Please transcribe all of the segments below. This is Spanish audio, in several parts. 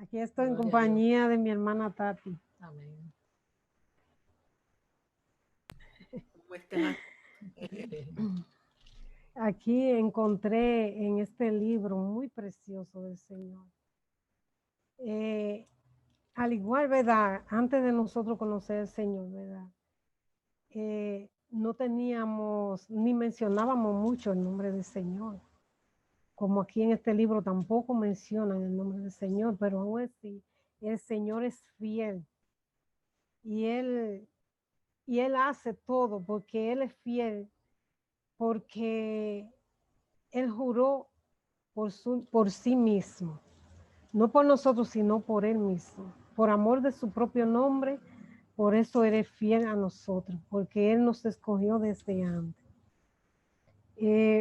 Aquí estoy en Gloria a Dios. compañía de mi hermana Tati. Amén. ¿Cómo estás? Aquí encontré en este libro muy precioso del Señor. Al igual, ¿verdad? Antes de nosotros conocer al Señor, ¿verdad? No teníamos ni mencionábamos mucho el nombre del Señor. Como aquí en este libro tampoco mencionan el nombre del Señor, pero aún así el Señor es fiel y Él hace todo porque Él es fiel, porque Él juró por sí mismo, no por nosotros, sino por Él mismo, por amor de su propio nombre. Por eso eres fiel a nosotros, porque Él nos escogió desde antes.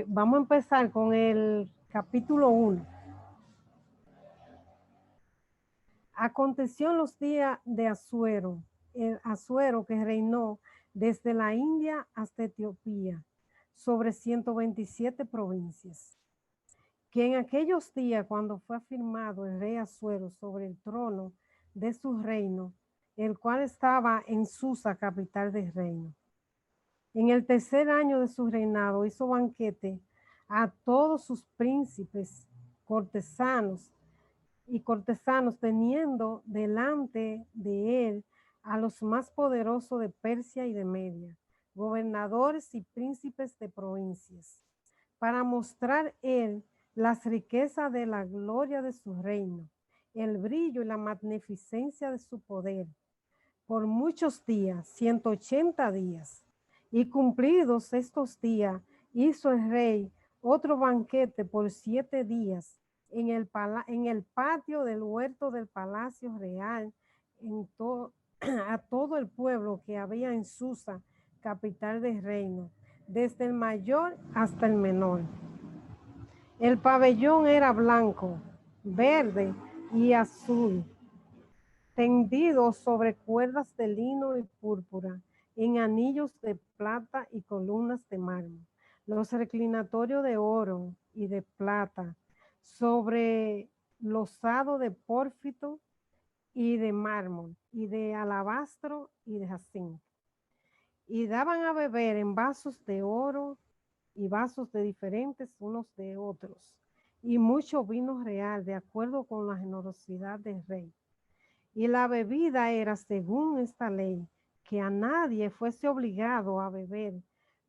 Vamos a empezar con el capítulo 1. Aconteció en los días de Asuero, el Asuero que reinó desde la India hasta Etiopía, sobre 127 provincias, que en aquellos días, cuando fue afirmado el rey Asuero sobre el trono de su reino, el cual estaba en Susa, capital del reino. En el tercer año de su reinado hizo banquete a todos sus príncipes, cortesanos y cortesanos, teniendo delante de él a los más poderosos de Persia y de Media, gobernadores y príncipes de provincias, para mostrar él las riquezas de la gloria de su reino, el brillo y la magnificencia de su poder, por muchos días, 180 días. Y cumplidos estos días, hizo el rey otro banquete por 7 días en el patio del huerto del palacio real, a todo el pueblo que había en Susa, capital del reino, desde el mayor hasta el menor. El pabellón era blanco, verde y azul, tendido sobre cuerdas de lino y púrpura, en anillos de plata y columnas de mármol. Los reclinatorios de oro y de plata, sobre losado de pórfito y de mármol, y de alabastro y de jacinto. Y daban a beber en vasos de oro y vasos de diferentes unos de otros, y mucho vino real, de acuerdo con la generosidad del rey. Y la bebida era según esta ley, que a nadie fuese obligado a beber,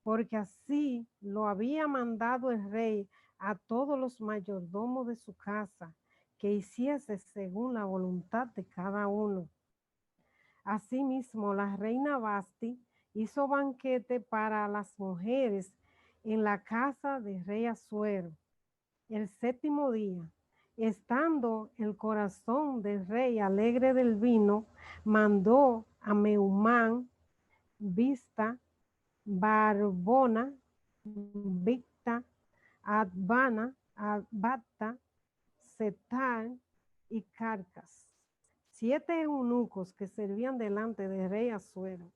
porque así lo había mandado el rey a todos los mayordomos de su casa, que hiciese según la voluntad de cada uno. Asimismo, la reina Basti hizo banquete para las mujeres en la casa del rey Asuero. El séptimo día, estando el corazón del rey alegre del vino, mandó a Meumán, Vista, Barbona, Victa, Advana, Adbata, Setar y Carcas, 7 eunucos que servían delante del rey Asuero,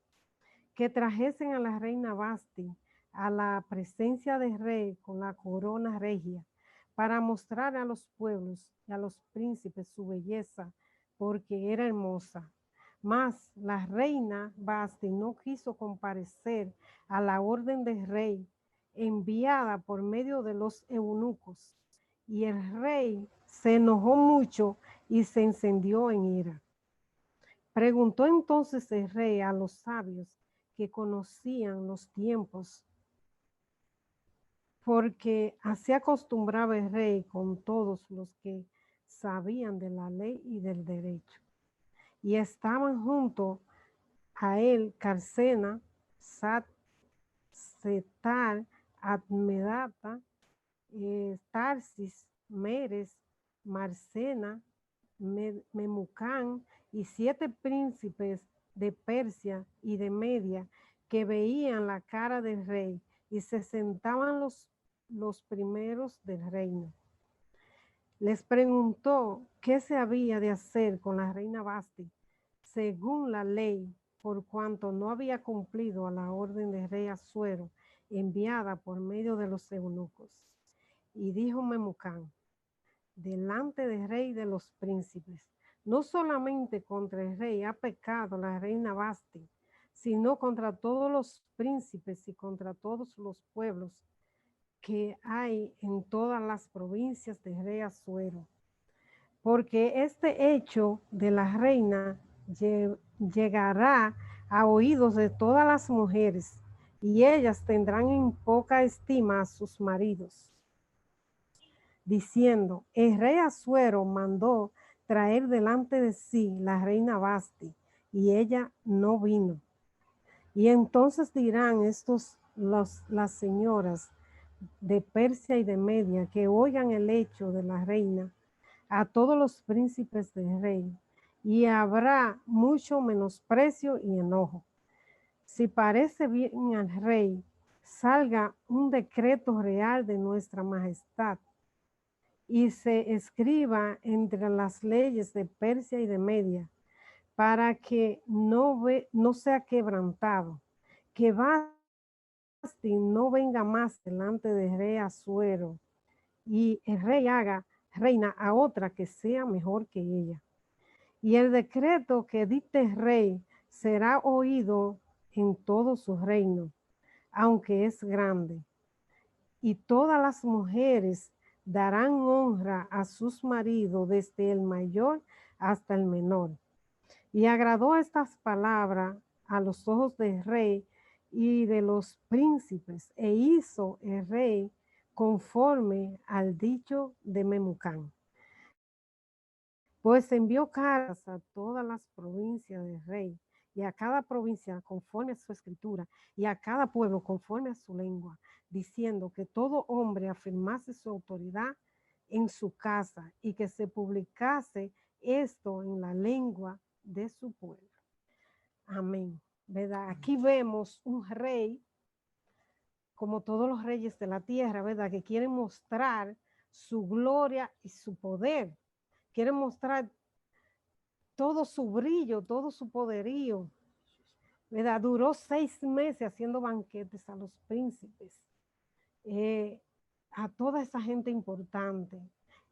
que trajesen a la reina Basti a la presencia del rey con la corona regia, para mostrar a los pueblos y a los príncipes su belleza, porque era hermosa. Mas la reina Basti no quiso comparecer a la orden del rey, enviada por medio de los eunucos, y el rey se enojó mucho y se encendió en ira. Preguntó entonces el rey a los sabios que conocían los tiempos, porque así acostumbraba el rey con todos los que sabían de la ley y del derecho. Y estaban junto a él Carcena, Sat, Setar, Admedata, Tarsis, Meres, Marcena, Memucán y 7 príncipes de Persia y de Media, que veían la cara del rey, y se sentaban los primeros del reino. Les preguntó qué se había de hacer con la reina Basti, según la ley, por cuanto no había cumplido a la orden del rey Asuero, enviada por medio de los eunucos. Y dijo Memucán, delante del rey de los príncipes: No solamente contra el rey ha pecado la reina Vasti, sino contra todos los príncipes y contra todos los pueblos que hay en todas las provincias del rey Asuero. Porque este hecho de la reina llegará a oídos de todas las mujeres, y ellas tendrán en poca estima a sus maridos, diciendo: el rey Asuero mandó traer delante de sí la reina Vasti, y ella no vino. Y entonces dirán las señoras de Persia y de Media que oigan el hecho de la reina a todos los príncipes del rey, y habrá mucho menosprecio y enojo. Si parece bien al rey, salga un decreto real de nuestra majestad y se escriba entre las leyes de Persia y de Media, para que no sea quebrantado, que Vasti no venga más delante del rey Asuero, y el rey haga reina a otra que sea mejor que ella. Y el decreto que dicte el rey será oído en todo su reino, aunque es grande. Y todas las mujeres darán honra a sus maridos, desde el mayor hasta el menor. Y agradó estas palabras a los ojos del rey y de los príncipes, e hizo el rey conforme al dicho de Memucán. Pues envió cartas a todas las provincias del rey, y a cada provincia conforme a su escritura, y a cada pueblo conforme a su lengua, diciendo que todo hombre afirmase su autoridad en su casa, y que se publicase esto en la lengua de su pueblo. Amén. ¿Verdad? Aquí vemos un rey, como todos los reyes de la tierra, ¿verdad? Que quieren mostrar su gloria y su poder. Quieren mostrar todo su brillo, todo su poderío, ¿verdad? Duró 6 meses haciendo banquetes a los príncipes, a toda esa gente importante.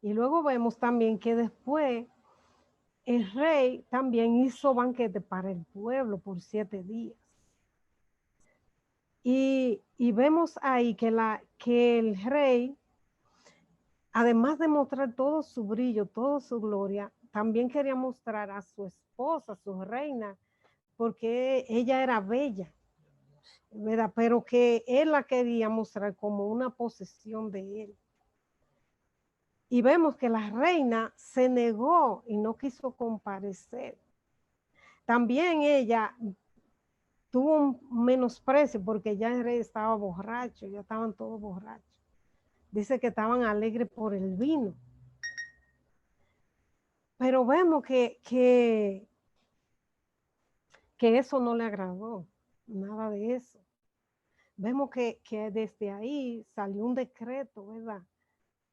Y luego vemos también que después el rey también hizo banquete para el pueblo por 7 días. Y vemos ahí que el rey, además de mostrar todo su brillo, toda su gloria, también quería mostrar a su esposa, su reina, porque ella era bella, ¿verdad? Pero que él la quería mostrar como una posesión de él. Y vemos que la reina se negó y no quiso comparecer. También ella tuvo un menosprecio porque ya el rey estaba borracho, ya estaban todos borrachos. Dice que estaban alegres por el vino. Pero vemos que eso no le agradó, nada de eso. Vemos que desde ahí salió un decreto, ¿verdad?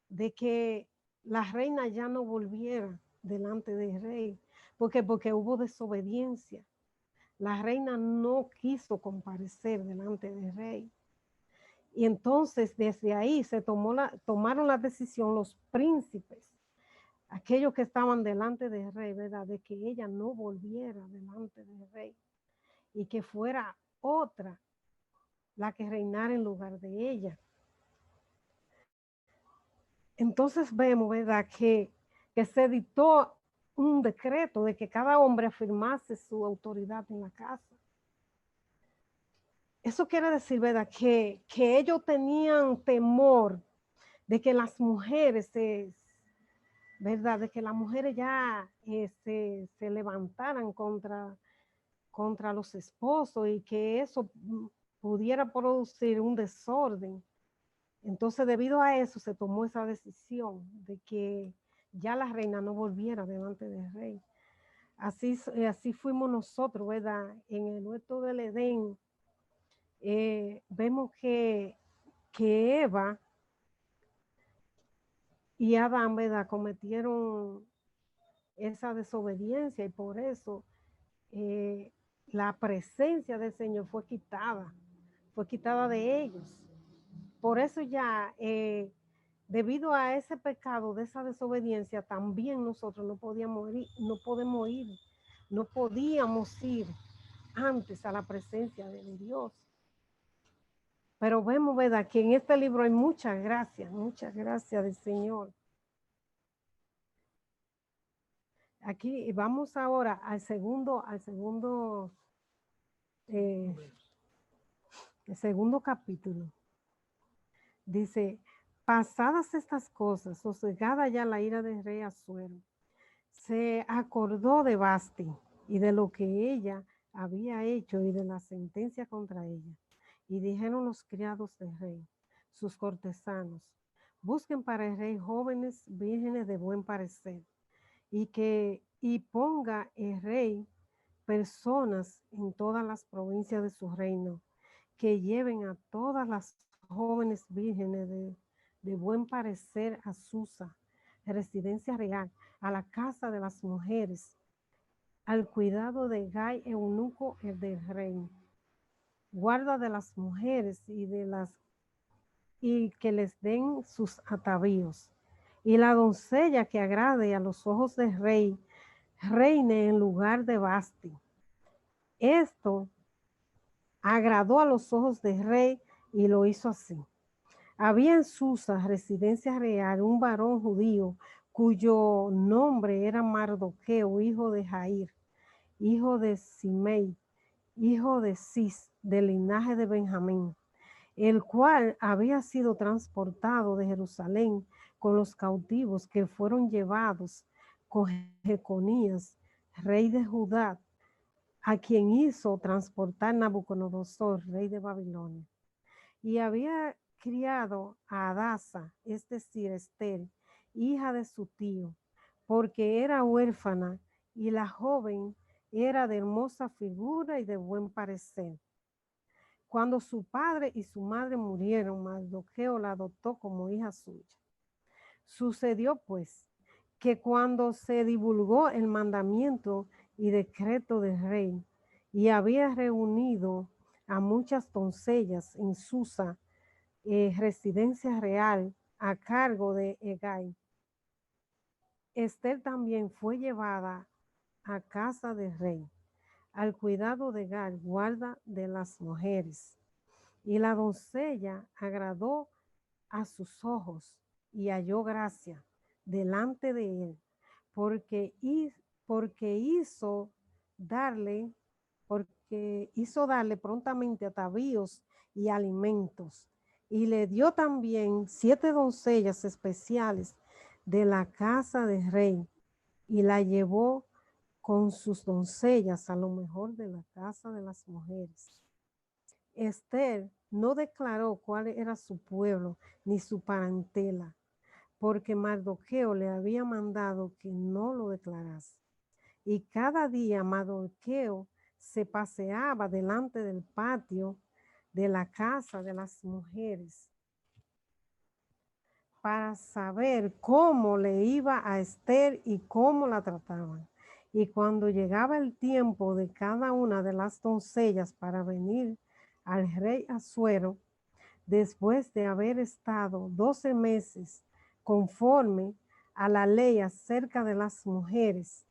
De que la reina ya no volviera delante del rey. ¿Por qué? Porque hubo desobediencia. La reina no quiso comparecer delante del rey. Y entonces desde ahí tomaron la decisión los príncipes, aquellos que estaban delante del rey, ¿verdad? De que ella no volviera delante del rey y que fuera otra la que reinara en lugar de ella. Entonces vemos, ¿verdad? Que se dictó un decreto de que cada hombre afirmase su autoridad en la casa. Eso quiere decir, ¿verdad? Que ellos tenían temor de que las mujeres ¿verdad? De que las mujeres ya se levantaran contra los esposos y que eso pudiera producir un desorden. Entonces, debido a eso, se tomó esa decisión de que ya la reina no volviera delante del rey. Así fuimos nosotros, ¿verdad? En el huerto del Edén, vemos que Eva y Adán, ¿verdad? Cometieron esa desobediencia, y por eso la presencia del Señor fue quitada de ellos. Por eso ya Debido a ese pecado, de esa desobediencia, también nosotros no podíamos ir, no podíamos ir antes a la presencia de Dios. Pero vemos, ¿verdad?, que en este libro hay mucha gracia del Señor. Aquí vamos ahora al segundo el segundo capítulo. Dice, pasadas estas cosas, sosegada ya la ira del rey Asuero, se acordó de Vasti y de lo que ella había hecho y de la sentencia contra ella. Y dijeron los criados del rey, sus cortesanos, busquen para el rey jóvenes vírgenes de buen parecer, y ponga el rey personas en todas las provincias de su reino, que lleven a todas las jóvenes vírgenes de buen parecer a Susa, residencia real, a la casa de las mujeres, al cuidado de Gai, eunuco el del rey, guarda de las mujeres y que les den sus atavíos. Y la doncella que agrade a los ojos del rey, reine en lugar de Vasti. Esto agradó a los ojos del rey y lo hizo así. Había en Susa, residencia real, un varón judío cuyo nombre era Mardoqueo, hijo de Jair, hijo de Simei, hijo de Cis, del linaje de Benjamín, el cual había sido transportado de Jerusalén con los cautivos que fueron llevados con Jeconías, rey de Judá, a quien hizo transportar Nabucodonosor, rey de Babilonia. Y había criado a Adasa, es decir, Esther, hija de su tío, porque era huérfana, y la joven era de hermosa figura y de buen parecer. Cuando su padre y su madre murieron, Mardoqueo la adoptó como hija suya. Sucedió pues que cuando se divulgó el mandamiento y decreto del rey, y había reunido a muchas doncellas en Susa, residencia real, a cargo de Hegai, Esther también fue llevada a casa del rey, al cuidado de Hegai, guarda de las mujeres. Y la doncella agradó a sus ojos y halló gracia delante de él, porque hizo darle prontamente atavíos y alimentos. Y le dio también 7 doncellas especiales de la casa del rey, y la llevó con sus doncellas a lo mejor de la casa de las mujeres. Esther no declaró cuál era su pueblo ni su parentela, porque Mardoqueo le había mandado que no lo declarase. Y cada día Mardoqueo se paseaba delante del patio de la casa de las mujeres para saber cómo le iba a Esther y cómo la trataban. Y cuando llegaba el tiempo de cada una de las doncellas para venir al rey Asuero, después de haber estado 12 meses conforme a la ley acerca de las mujeres,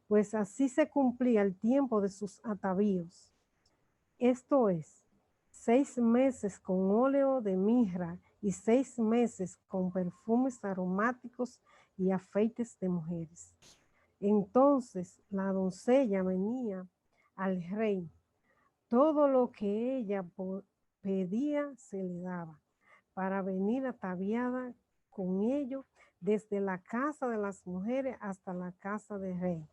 pues así se cumplía el tiempo de sus atavíos. Esto es, 6 meses con óleo de mirra y 6 meses con perfumes aromáticos y afeites de mujeres. Entonces la doncella venía al rey. Todo lo que ella pedía se le daba, para venir ataviada con ello desde la casa de las mujeres hasta la casa del rey.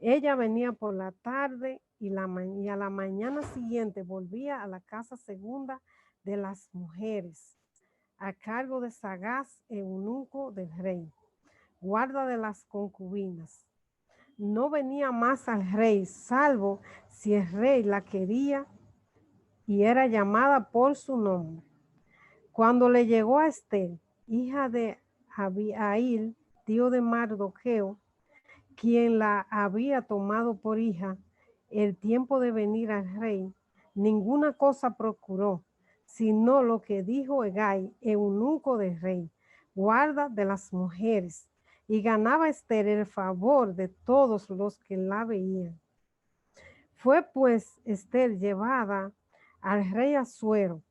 Ella venía por la tarde y a la mañana siguiente volvía a la casa segunda de las mujeres, a cargo de Sagaz, eunuco del rey, guarda de las concubinas. No venía más al rey, salvo si el rey la quería y era llamada por su nombre. Cuando le llegó a Esther, hija de Abihail, tío de Mardoqueo, quien la había tomado por hija, el tiempo de venir al rey, ninguna cosa procuró, sino lo que dijo Hegai, eunuco del rey, guarda de las mujeres, y ganaba Esther el favor de todos los que la veían. Fue pues Esther llevada al rey Asuero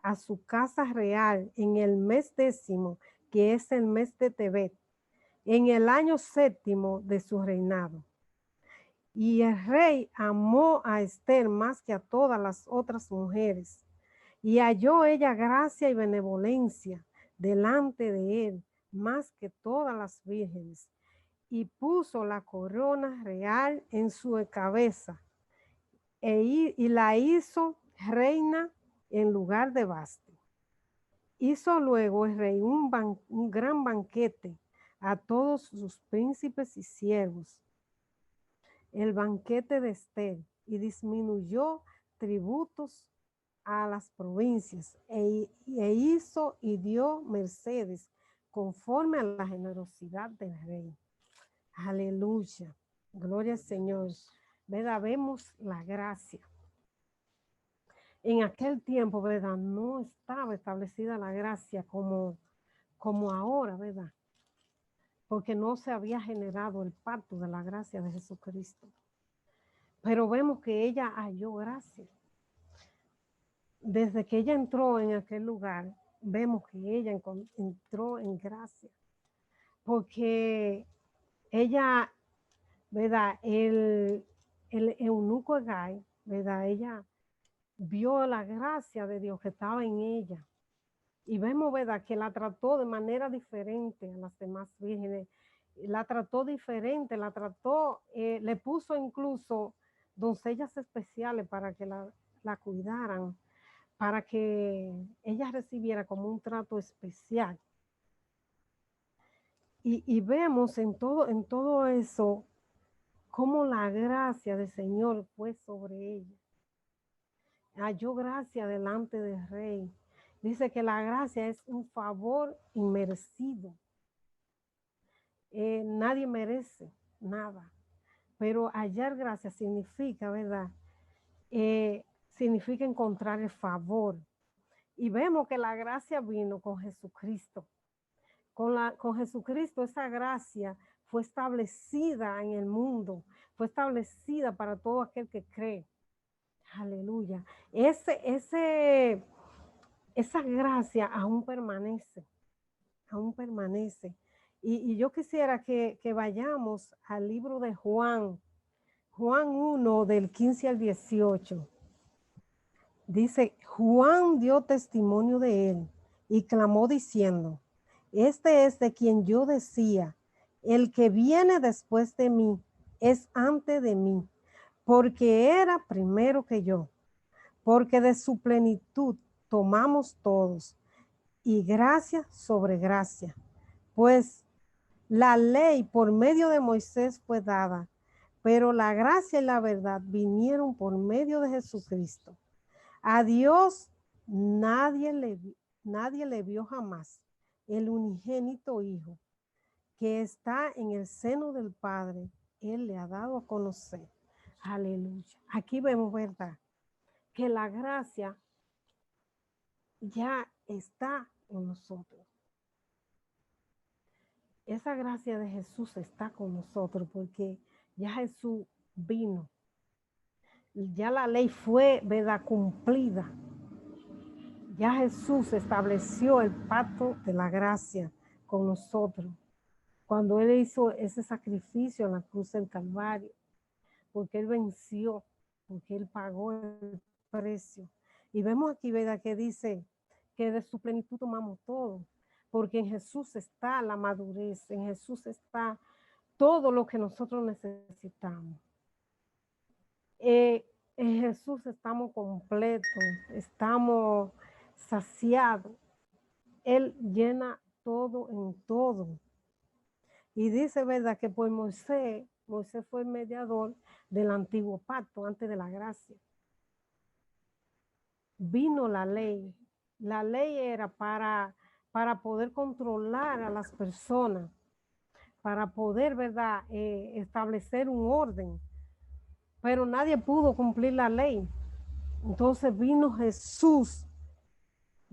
a su casa real en el mes 10º, que es el mes de Tebet, en el año 7º de su reinado. Y el rey amó a Esther más que a todas las otras mujeres, y halló ella gracia y benevolencia delante de él, más que todas las vírgenes, y puso la corona real en su cabeza, y la hizo reina en lugar de Vasti. Hizo luego el rey un gran banquete a todos sus príncipes y siervos, el banquete de Esther, y disminuyó tributos a las provincias, e hizo y dio mercedes conforme a la generosidad del rey. Aleluya. Gloria al Señor. ¿Verdad? Vemos la gracia. En aquel tiempo, ¿verdad? No estaba establecida la gracia como ahora, ¿verdad? Porque no se había generado el pacto de la gracia de Jesucristo. Pero vemos que ella halló gracia. Desde que ella entró en aquel lugar, vemos que ella entró en gracia. Porque ella, ¿verdad? El eunuco Hegai, ¿verdad? Ella vio la gracia de Dios que estaba en ella. Y vemos, ¿verdad?, que la trató de manera diferente a las demás vírgenes. La trató diferente, le puso incluso doncellas especiales para que la cuidaran, para que ella recibiera como un trato especial. Y vemos en todo eso cómo la gracia del Señor fue sobre ella. Halló gracia delante del rey. Dice que la gracia es un favor inmerecido. Nadie merece nada, pero hallar gracia significa, ¿verdad? Significa encontrar el favor. Y vemos que la gracia vino con Jesucristo. Con Jesucristo esa gracia fue establecida en el mundo, fue establecida para todo aquel que cree. Aleluya. Esa gracia aún permanece. Y yo quisiera que vayamos al libro de Juan 1, del 15 al 18. Dice, Juan dio testimonio de él y clamó diciendo, este es de quien yo decía, el que viene después de mí es antes de mí, porque era primero que yo, porque de su plenitud tomamos todos, y gracia sobre gracia. Pues la ley por medio de Moisés fue dada, pero la gracia y la verdad vinieron por medio de Jesucristo. A Dios nadie le vio jamás, el unigénito Hijo, que está en el seno del Padre, Él le ha dado a conocer. Aleluya. Aquí vemos, ¿verdad?, que la gracia ya está en nosotros. Esa gracia de Jesús está con nosotros porque ya Jesús vino. Ya la ley fue, ¿verdad?, cumplida. Ya Jesús estableció el pacto de la gracia con nosotros. Cuando Él hizo ese sacrificio en la cruz del Calvario, porque Él venció, porque Él pagó el precio. Y vemos aquí, ¿verdad?, que dice que de su plenitud tomamos todo, porque en Jesús está la madurez, en Jesús está todo lo que nosotros necesitamos. En Jesús estamos completos, estamos saciados. Él llena todo en todo. Y dice, ¿verdad?, que por Moisés fue el mediador del antiguo pacto antes de la gracia. Vino la ley. La ley era para poder controlar a las personas, para poder, ¿verdad?, establecer un orden. Pero nadie pudo cumplir la ley. Entonces vino Jesús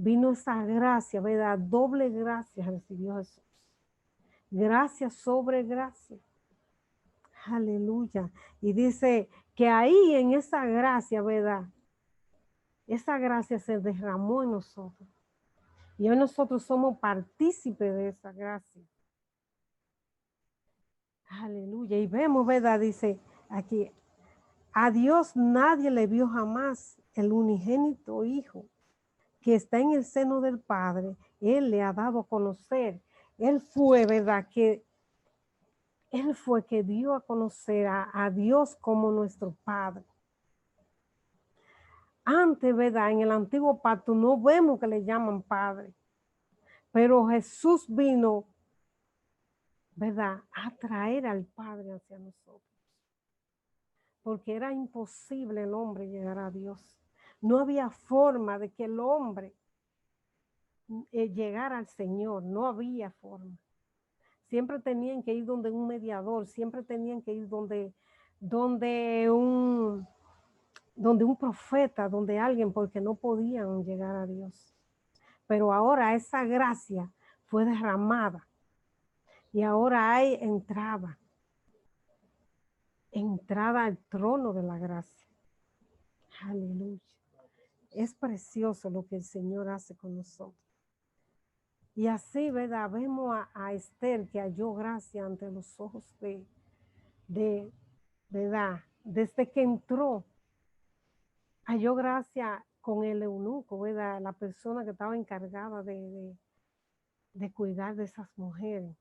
vino esa gracia, ¿verdad? Doble gracia recibió Jesús. Gracia sobre gracia. Aleluya. Y dice que ahí en esa gracia, ¿verdad? Esa gracia se derramó en nosotros. Y hoy nosotros somos partícipes de esa gracia. Aleluya. Y vemos, ¿verdad? Dice aquí, a Dios nadie le vio jamás, el unigénito Hijo que está en el seno del Padre. Él le ha dado a conocer. Él fue, ¿verdad? Él fue que dio a conocer a Dios como nuestro Padre. Antes, ¿verdad? En el antiguo pacto no vemos que le llaman Padre. Pero Jesús vino, ¿verdad? A traer al Padre hacia nosotros. Porque era imposible el hombre llegar a Dios. No había forma de que el hombre llegara al Señor. No había forma. Siempre tenían que ir donde un mediador. Siempre tenían que ir donde un profeta, donde alguien, porque no podían llegar a Dios. Pero ahora esa gracia fue derramada. Y ahora hay entrada al trono de la gracia. Aleluya. Es precioso lo que el Señor hace con nosotros. Y así, ¿verdad? Vemos a Esther que halló gracia ante los ojos de ¿verdad? Desde que entró, halló gracia con el eunuco, ¿verdad? La persona que estaba encargada de cuidar de esas mujeres.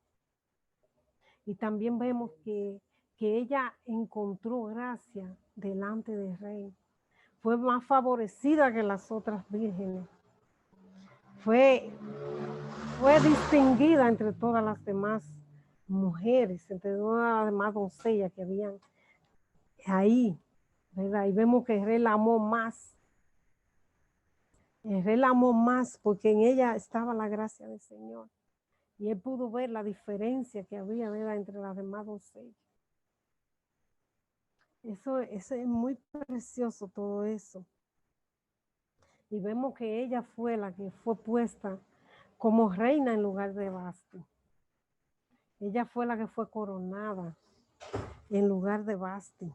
Y también vemos que ella encontró gracia delante del rey. Fue más favorecida que las otras vírgenes. Fue distinguida entre todas las demás mujeres, entre todas las demás doncellas que habían ahí, ¿verdad? Y vemos que el rey la amó más. El rey la amó más porque en ella estaba la gracia del Señor. Y él pudo ver la diferencia que había, ¿verdad?, entre las demás doncellas. Eso es muy precioso todo eso. Y vemos que ella fue la que fue puesta como reina en lugar de Vasti. Ella fue la que fue coronada en lugar de Vasti.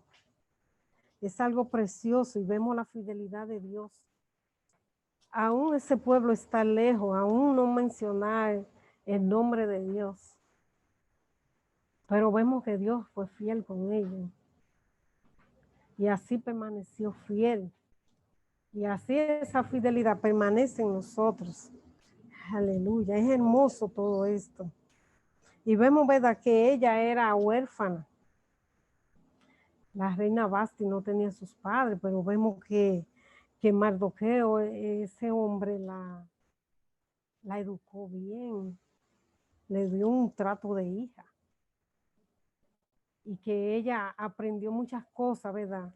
Es algo precioso y vemos la fidelidad de Dios. Aún ese pueblo está lejos, aún no mencionar el nombre de Dios. Pero vemos que Dios fue fiel con ellos. Y así permaneció fiel. Y así esa fidelidad permanece en nosotros. Aleluya, es hermoso todo esto. Y vemos, ¿verdad?, que ella era huérfana. La reina Vasti no tenía sus padres, pero vemos que Mardoqueo, ese hombre, la educó bien. Le dio un trato de hija. Y que ella aprendió muchas cosas, ¿verdad?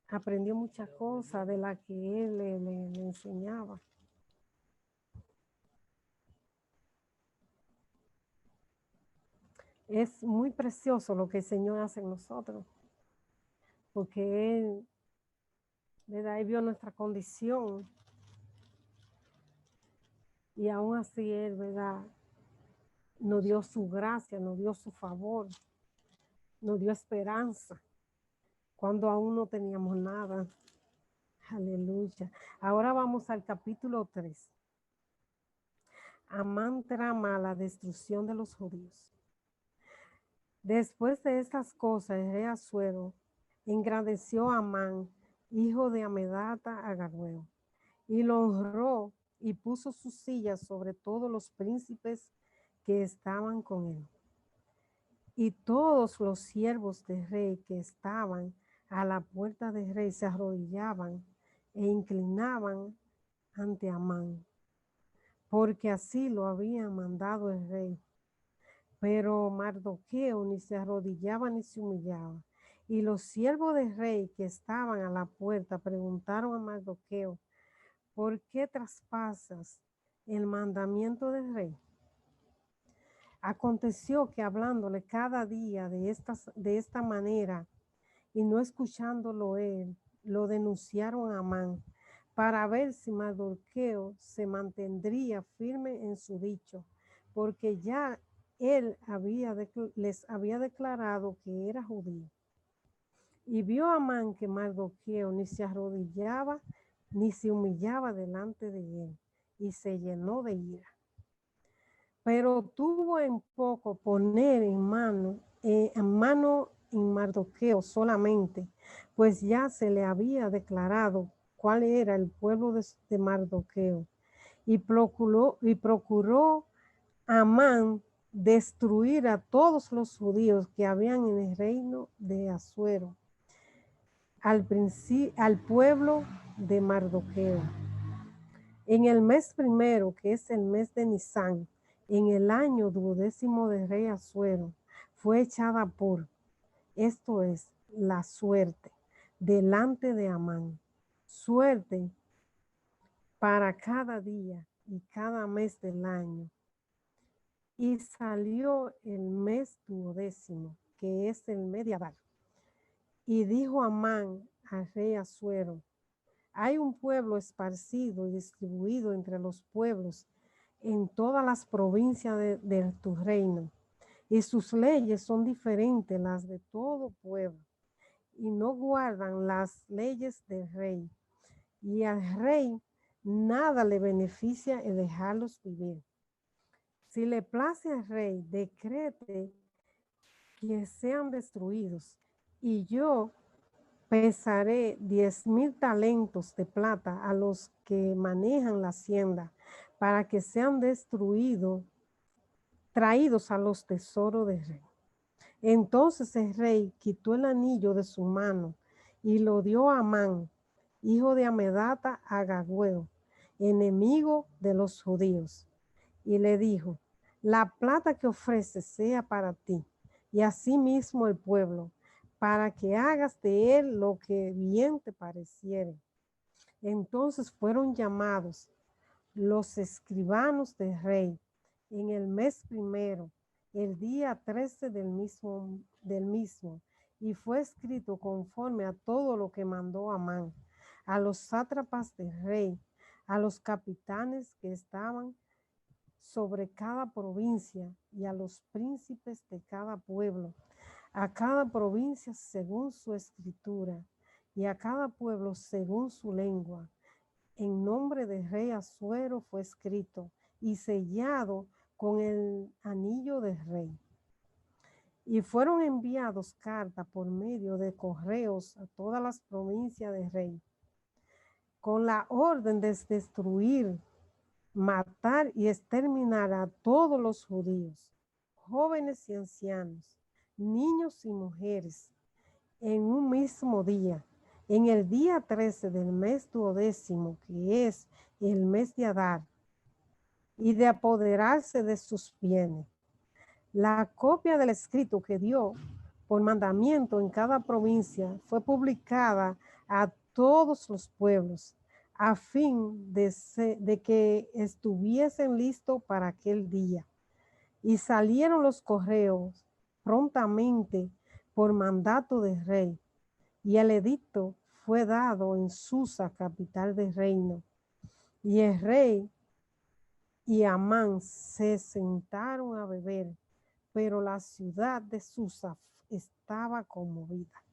Aprendió muchas cosas de las que él le enseñaba. Es muy precioso lo que el Señor hace en nosotros, porque Él, ¿verdad?, Él vio nuestra condición y aún así Él, ¿verdad?, nos dio su gracia, nos dio su favor, nos dio esperanza cuando aún no teníamos nada. Aleluya. Ahora vamos al capítulo 3. Amán trama la destrucción de los judíos. Después de estas cosas, el rey Asuero engrandeció a Amán, hijo de Amedata, agagüeo, y lo honró y puso su silla sobre todos los príncipes que estaban con él. Y todos los siervos del rey que estaban a la puerta del rey se arrodillaban e inclinaban ante Amán, porque así lo había mandado el rey. Pero Mardoqueo ni se arrodillaba ni se humillaba. Y los siervos del rey que estaban a la puerta preguntaron a Mardoqueo: ¿por qué traspasas el mandamiento del rey? Aconteció que hablándole cada día de esta manera y no escuchándolo él, lo denunciaron a Amán para ver si Mardoqueo se mantendría firme en su dicho, porque ya él les había declarado que era judío. Y vio Amán que Mardoqueo ni se arrodillaba ni se humillaba delante de él, y se llenó de ira. Pero tuvo en poco poner en mano en Mardoqueo solamente, pues ya se le había declarado cuál era el pueblo de Mardoqueo. Y procuró Amán destruir a todos los judíos que habían en el reino de Asuero, al pueblo de Mardoqueo. En el mes primero, que es el mes de Nisán, en el año 12º del rey Asuero, fue echada por, esto es, la suerte, delante de Amán. Suerte para cada día y cada mes del año. Y salió el mes 12º, que es el mes de Adar. Y dijo Amán al rey Asuero: hay un pueblo esparcido y distribuido entre los pueblos en todas las provincias de tu reino, y sus leyes son diferentes las de todo pueblo, y no guardan las leyes del rey, y al rey nada le beneficia el dejarlos vivir. Si le place al rey, decrete que sean destruidos, y yo pesaré 10,000 talentos de plata a los que manejan la hacienda, para que sean destruidos, traídos a los tesoros del rey. Entonces el rey quitó el anillo de su mano y lo dio a Amán, hijo de Amedata, Agagüeo, enemigo de los judíos, y le dijo: la plata que ofreces sea para ti, y asimismo el pueblo, para que hagas de él lo que bien te pareciere. Entonces fueron llamados los escribanos del rey en el mes primero, el día 13 del mismo, y fue escrito conforme a todo lo que mandó Amán, a los sátrapas del rey, a los capitanes que estaban sobre cada provincia y a los príncipes de cada pueblo, a cada provincia según su escritura y a cada pueblo según su lengua. En nombre del rey Asuero fue escrito y sellado con el anillo del rey. Y fueron enviados cartas por medio de correos a todas las provincias del rey, con la orden de destruir, matar y exterminar a todos los judíos, jóvenes y ancianos, niños y mujeres, en un mismo día, en el día 13 del mes 12º, que es el mes de Adar, y de apoderarse de sus bienes. La copia del escrito que dio por mandamiento en cada provincia fue publicada a todos los pueblos, a fin de que estuviesen listos para aquel día. Y salieron los correos prontamente por mandato del rey, y el edicto fue dado en Susa, capital del reino. Y el rey y Amán se sentaron a beber, pero la ciudad de Susa estaba conmovida.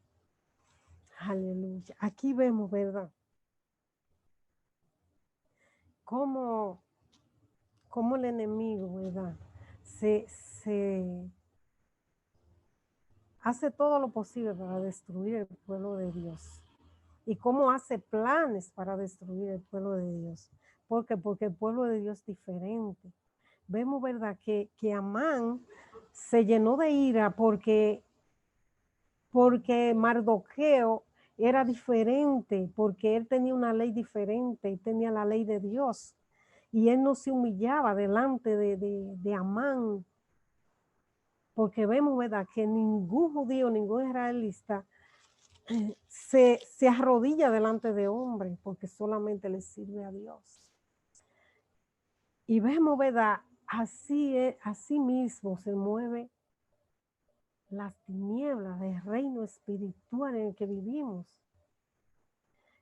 Aleluya. Aquí vemos, ¿verdad? Cómo el enemigo, ¿verdad? Se hace todo lo posible para destruir el pueblo de Dios. Y cómo hace planes para destruir el pueblo de Dios. ¿Por qué? Porque el pueblo de Dios es diferente. Vemos, ¿verdad? Que Amán se llenó de ira porque Mardoqueo era diferente, porque él tenía una ley diferente, y tenía la ley de Dios. Y él no se humillaba delante de Amán, porque vemos, ¿verdad?, que ningún judío, ningún israelita se arrodilla delante de hombre, porque solamente le sirve a Dios. Y vemos, ¿verdad?, así mismo se mueve las tinieblas del reino espiritual en el que vivimos.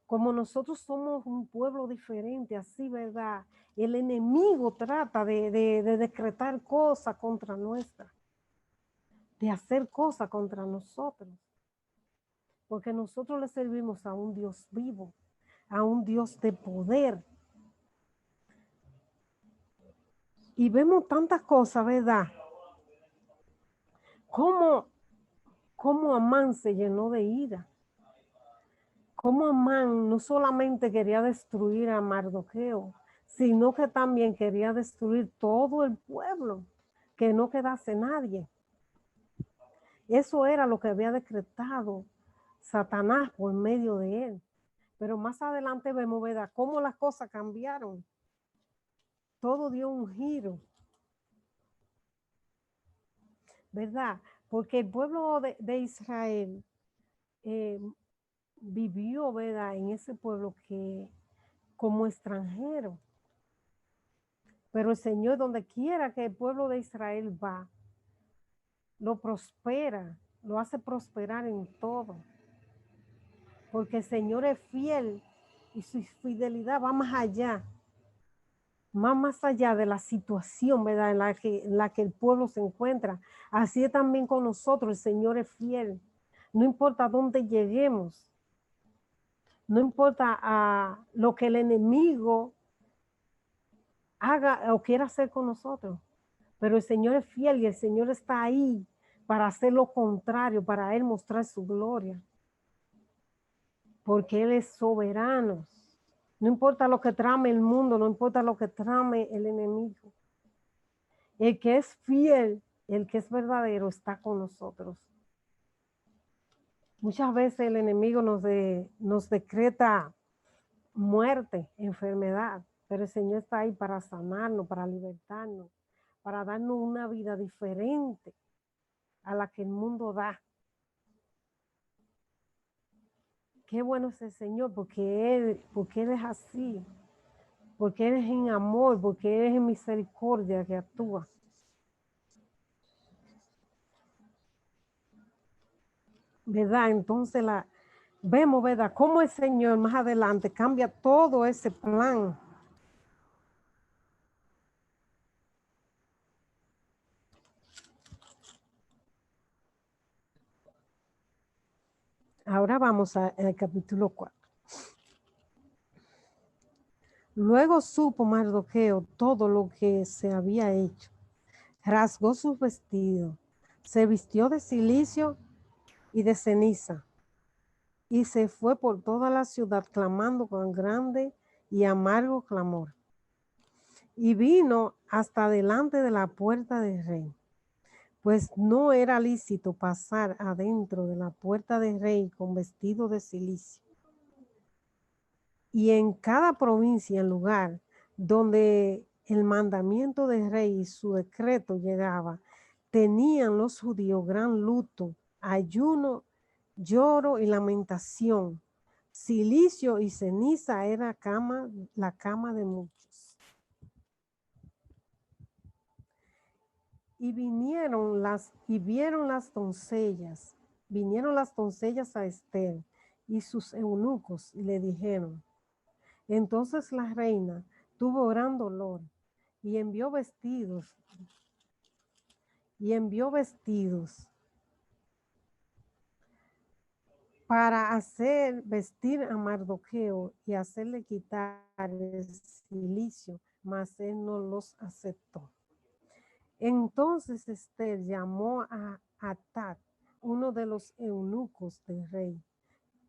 como nosotros somos un pueblo diferente, así, ¿verdad? El enemigo trata de decretar cosas contra nuestra, de hacer cosas contra nosotros. Porque nosotros le servimos a un Dios vivo, a un Dios de poder. Y vemos tantas cosas, ¿verdad? Cómo Amán se llenó de ira. Cómo Amán no solamente quería destruir a Mardoqueo, sino que también quería destruir todo el pueblo, que no quedase nadie. Eso era lo que había decretado Satanás por medio de él. Pero más adelante vemos, ¿verdad?, cómo las cosas cambiaron. Todo dio un giro, ¿verdad? Porque el pueblo de Israel vivió, ¿verdad?, en ese pueblo que como extranjero. Pero el Señor, donde quiera que el pueblo de Israel va, lo prospera, lo hace prosperar en todo. Porque el Señor es fiel y su fidelidad va más allá de la situación, ¿verdad?, en la que el pueblo se encuentra. Así es también con nosotros, el Señor es fiel. No importa dónde lleguemos, no importa lo que el enemigo haga o quiera hacer con nosotros, pero el Señor es fiel y el Señor está ahí para hacer lo contrario, para Él mostrar su gloria, porque Él es soberano. No importa lo que trame el mundo, no importa lo que trame el enemigo. El que es fiel, el que es verdadero, está con nosotros. Muchas veces el enemigo nos decreta muerte, enfermedad, pero el Señor está ahí para sanarnos, para libertarnos, para darnos una vida diferente a la que el mundo da. Qué bueno es el Señor, porque Él es así, porque Él es en amor, porque Él es en misericordia que actúa. ¿Verdad? Entonces vemos, ¿verdad?, cómo el Señor más adelante cambia todo ese plan. Ahora vamos al capítulo 4. Luego supo Mardoqueo todo lo que se había hecho. Rasgó sus vestidos, se vistió de cilicio y de ceniza, y se fue por toda la ciudad clamando con grande y amargo clamor. Y vino hasta delante de la puerta del rey, pues no era lícito pasar adentro de la puerta del rey con vestido de cilicio. Y en cada provincia, en lugar donde el mandamiento del rey y su decreto llegaba, tenían los judíos gran luto, ayuno, lloro y lamentación. Cilicio y ceniza era la cama de muchos. Y vieron las doncellas a Esther y sus eunucos y le dijeron. Entonces la reina tuvo gran dolor y envió vestidos para hacer vestir a Mardoqueo y hacerle quitar el cilicio, mas él no los aceptó. Entonces Esther llamó a Hatat, uno de los eunucos del rey,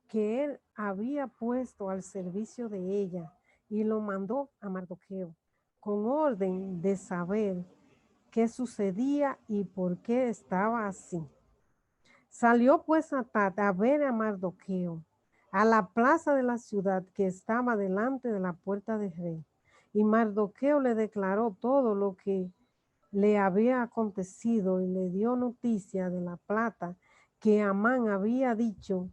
que él había puesto al servicio de ella, y lo mandó a Mardoqueo, con orden de saber qué sucedía y por qué estaba así. Salió pues Hatat a ver a Mardoqueo a la plaza de la ciudad que estaba delante de la puerta del rey. Y Mardoqueo le declaró todo lo que le había acontecido y le dio noticia de la plata que Amán había dicho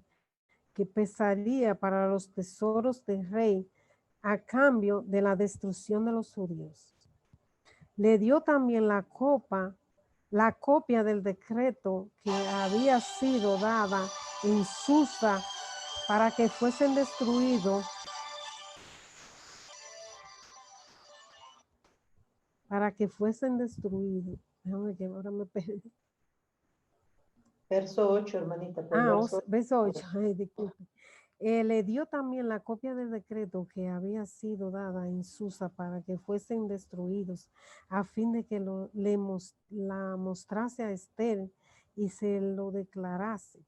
que pesaría para los tesoros del rey a cambio de la destrucción de los judíos. Le dio también la copia del decreto que había sido dada en Susa para que fuesen destruidos, Déjame que ahora me perdí. Verso 8, hermanita. Verso 8. Ay, disculpe. Le dio también la copia del decreto que había sido dada en Susa para que fuesen destruidos, a fin de que la mostrase a Esther y se lo declarase,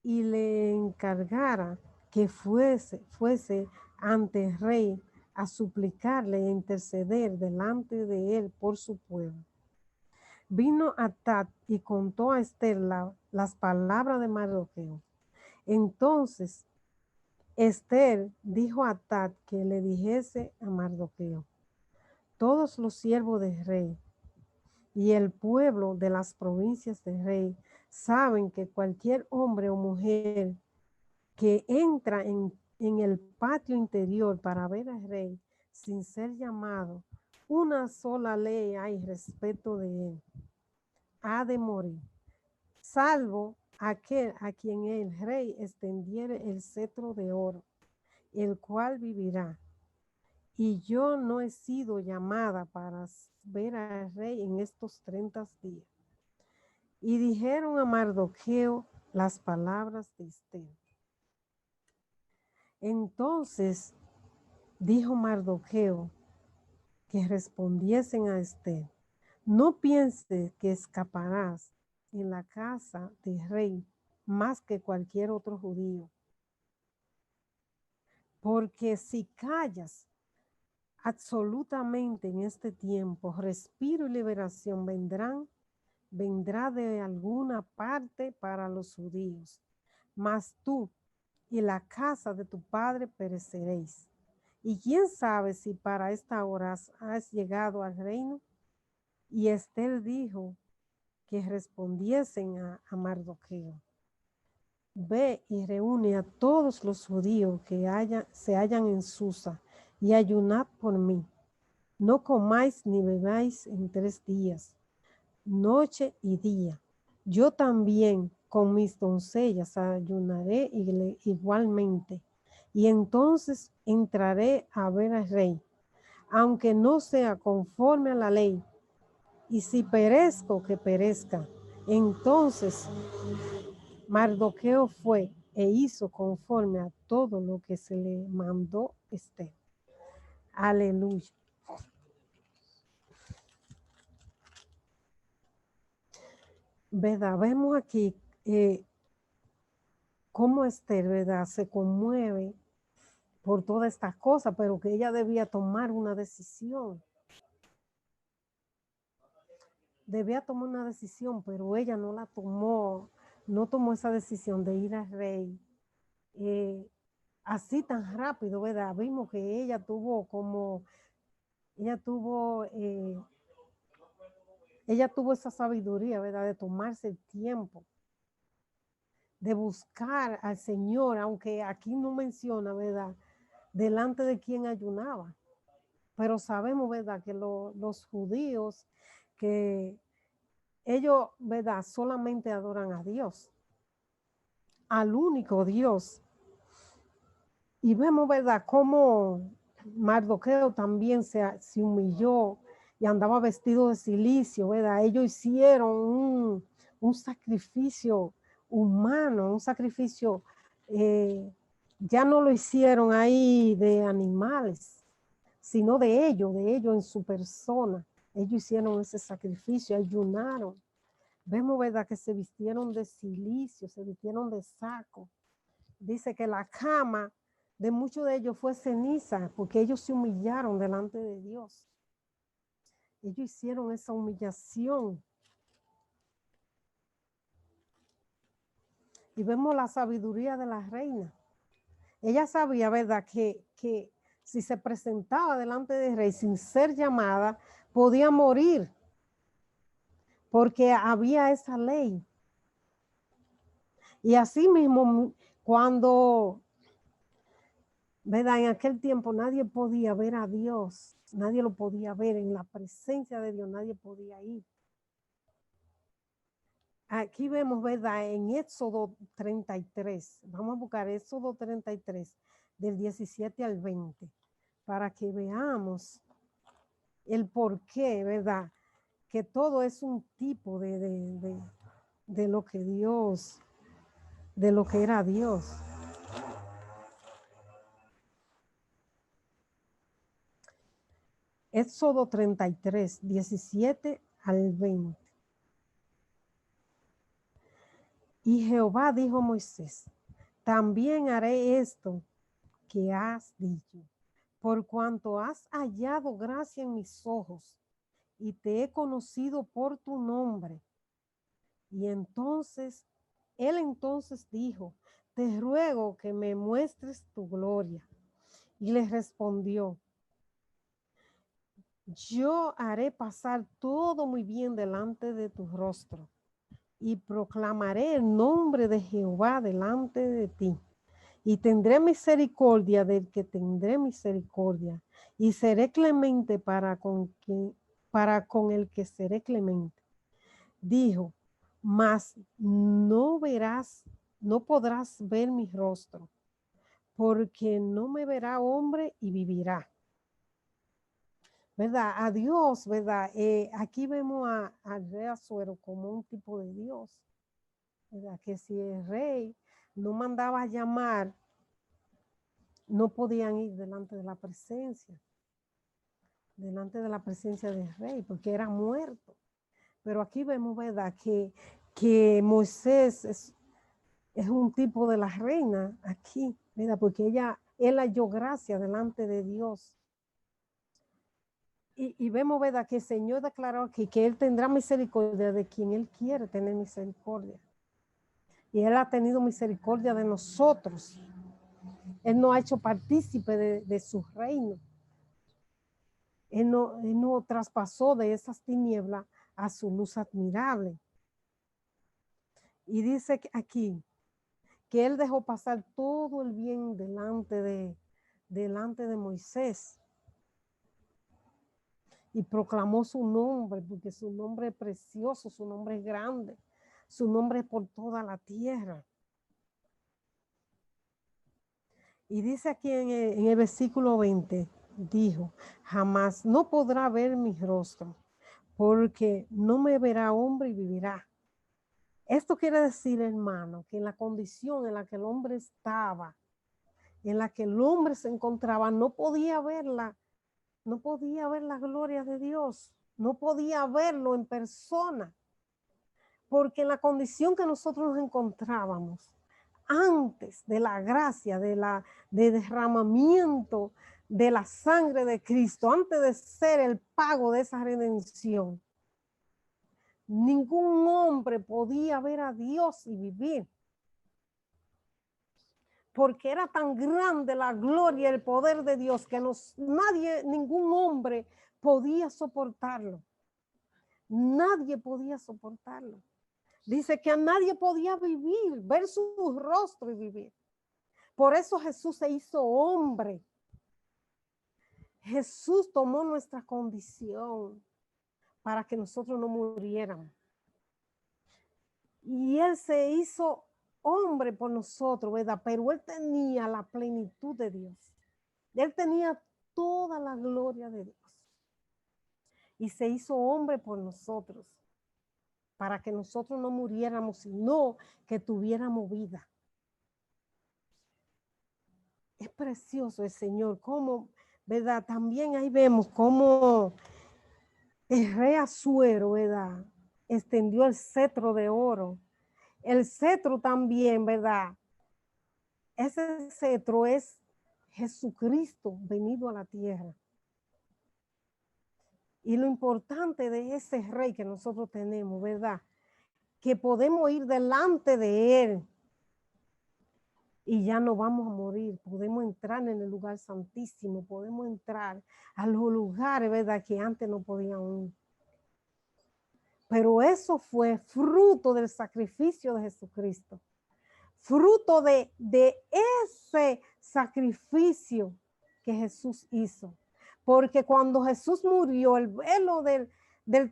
y le encargara que fuese ante el rey a suplicarle e interceder delante de él por su pueblo. Vino Hatat y contó a Esther las palabras de Mardoqueo. Entonces Esther dijo a Hatat que le dijese a Mardoqueo: todos los siervos del rey y el pueblo de las provincias del rey saben que cualquier hombre o mujer que entra en el patio interior para ver al rey sin ser llamado, una sola ley hay respecto de él: ha de morir, salvo aquel a quien el rey extendiere el cetro de oro, el cual vivirá. Y yo no he sido llamada para ver al rey en estos 30 días. Y dijeron a Mardoqueo las palabras de Esther. Entonces dijo Mardoqueo que respondiesen a Esther: no pienses que escaparás en la casa del rey más que cualquier otro judío, porque si callas absolutamente en este tiempo, respiro y liberación vendrá de alguna parte para los judíos, mas tú y la casa de tu padre pereceréis. Y quién sabe si para esta hora has llegado al reino. Y Esther dijo que respondiesen a Mardoqueo: ve y reúne a todos los judíos que se hallan en Susa y ayunad por mí. No comáis ni bebáis en 3 días, noche y día. Yo también con mis doncellas ayunaré igualmente. Y entonces entraré a ver al rey, aunque no sea conforme a la ley. Y si perezco, que perezca. Entonces Mardoqueo fue e hizo conforme a todo lo que se le mandó Esther. Aleluya. ¿Verdad? Vemos aquí cómo Esther, ¿verdad?, se conmueve por todas estas cosas, pero que ella debía tomar una decisión. Debía tomar una decisión, pero ella no la tomó, no tomó esa decisión de ir al rey así tan rápido, ¿verdad? Vimos que ella tuvo esa sabiduría, ¿verdad?, de tomarse el tiempo, de buscar al Señor, aunque aquí no menciona, ¿verdad?, delante de quien ayunaba. Pero sabemos, ¿verdad?, que los judíos, que ellos, ¿verdad?, solamente adoran a Dios, al único Dios. Y vemos, ¿verdad?, cómo Mardoqueo también se humilló y andaba vestido de cilicio, ¿verdad? Ellos hicieron un sacrificio humano, un sacrificio, ya no lo hicieron ahí de animales, sino de ellos en su persona. Ellos hicieron ese sacrificio, ayunaron. Vemos, ¿verdad?, que se vistieron de cilicio, se vistieron de saco. Dice que la cama de muchos de ellos fue ceniza, porque ellos se humillaron delante de Dios. Ellos hicieron esa humillación. Y vemos la sabiduría de la reina. Ella sabía, ¿verdad?, que si se presentaba delante del rey sin ser llamada, podía morir, porque había esa ley. Y así mismo, cuando, ¿verdad?, en aquel tiempo nadie podía ver a Dios, nadie lo podía ver en la presencia de Dios, nadie podía ir. Aquí vemos, ¿verdad? En Éxodo 33, vamos a buscar Éxodo 33, del 17 al 20, para que veamos el por qué, ¿verdad? Que todo es un tipo de lo que Dios, de lo que era Dios. Éxodo 33, 17 al 20. Y Jehová dijo a Moisés, también haré esto que has dicho, por cuanto has hallado gracia en mis ojos y te he conocido por tu nombre. Y entonces, él entonces dijo, te ruego que me muestres tu gloria. Y le respondió, yo haré pasar todo muy bien delante de tu rostro y proclamaré el nombre de Jehová delante de ti. Y tendré misericordia del que tendré misericordia, y seré clemente para con el que seré clemente. Dijo, mas no verás, no podrás ver mi rostro, porque no me verá hombre y vivirá. ¿Verdad? A Dios, ¿verdad? Aquí vemos al rey Asuero como un tipo de Dios, ¿verdad? Que si el rey no mandaba a llamar, no podían ir delante de la presencia del rey, porque era muerto. Pero aquí vemos, ¿verdad? Que Moisés es un tipo de la reina aquí, ¿verdad? Porque él halló gracia delante de Dios. Y vemos, ¿verdad? Que el Señor declaró aquí que Él tendrá misericordia de quien Él quiere tener misericordia. Y Él ha tenido misericordia de nosotros. Él nos ha hecho partícipe de su reino. Él no traspasó de esas tinieblas a su luz admirable. Y dice aquí que Él dejó pasar todo el bien delante de Moisés. Y proclamó su nombre, porque su nombre es precioso, su nombre es grande, su nombre es por toda la tierra. Y dice aquí en el versículo 20, dijo, jamás no podrá ver mi rostro, porque no me verá hombre y vivirá. Esto quiere decir, hermano, que en la condición en la que el hombre estaba, en la que el hombre se encontraba, no podía verla. No podía ver la gloria de Dios, no podía verlo en persona, porque en la condición que nosotros nos encontrábamos, antes de la gracia, de derramamiento de la sangre de Cristo, antes de ser el pago de esa redención, ningún hombre podía ver a Dios y vivir. Porque era tan grande la gloria y el poder de Dios que ningún hombre podía soportarlo. Nadie podía soportarlo. Dice que a nadie podía vivir, ver su rostro y vivir. Por eso Jesús se hizo hombre. Jesús tomó nuestra condición para que nosotros no muriéramos. Y Él se hizo hombre por nosotros, ¿verdad? Pero Él tenía la plenitud de Dios. Él tenía toda la gloria de Dios. Y se hizo hombre por nosotros, para que nosotros no muriéramos, sino que tuviéramos vida. Es precioso el Señor, como, ¿verdad? También ahí vemos cómo el rey Asuero, ¿verdad? Extendió el cetro de oro. El cetro también, ¿verdad? Ese cetro es Jesucristo venido a la tierra. Y lo importante de ese rey que nosotros tenemos, ¿verdad? Que podemos ir delante de él y ya no vamos a morir. Podemos entrar en el lugar santísimo, podemos entrar a los lugares, ¿verdad? Que antes no podían ir. Pero eso fue fruto del sacrificio de Jesucristo. Fruto de ese sacrificio que Jesús hizo. Porque cuando Jesús murió, el velo del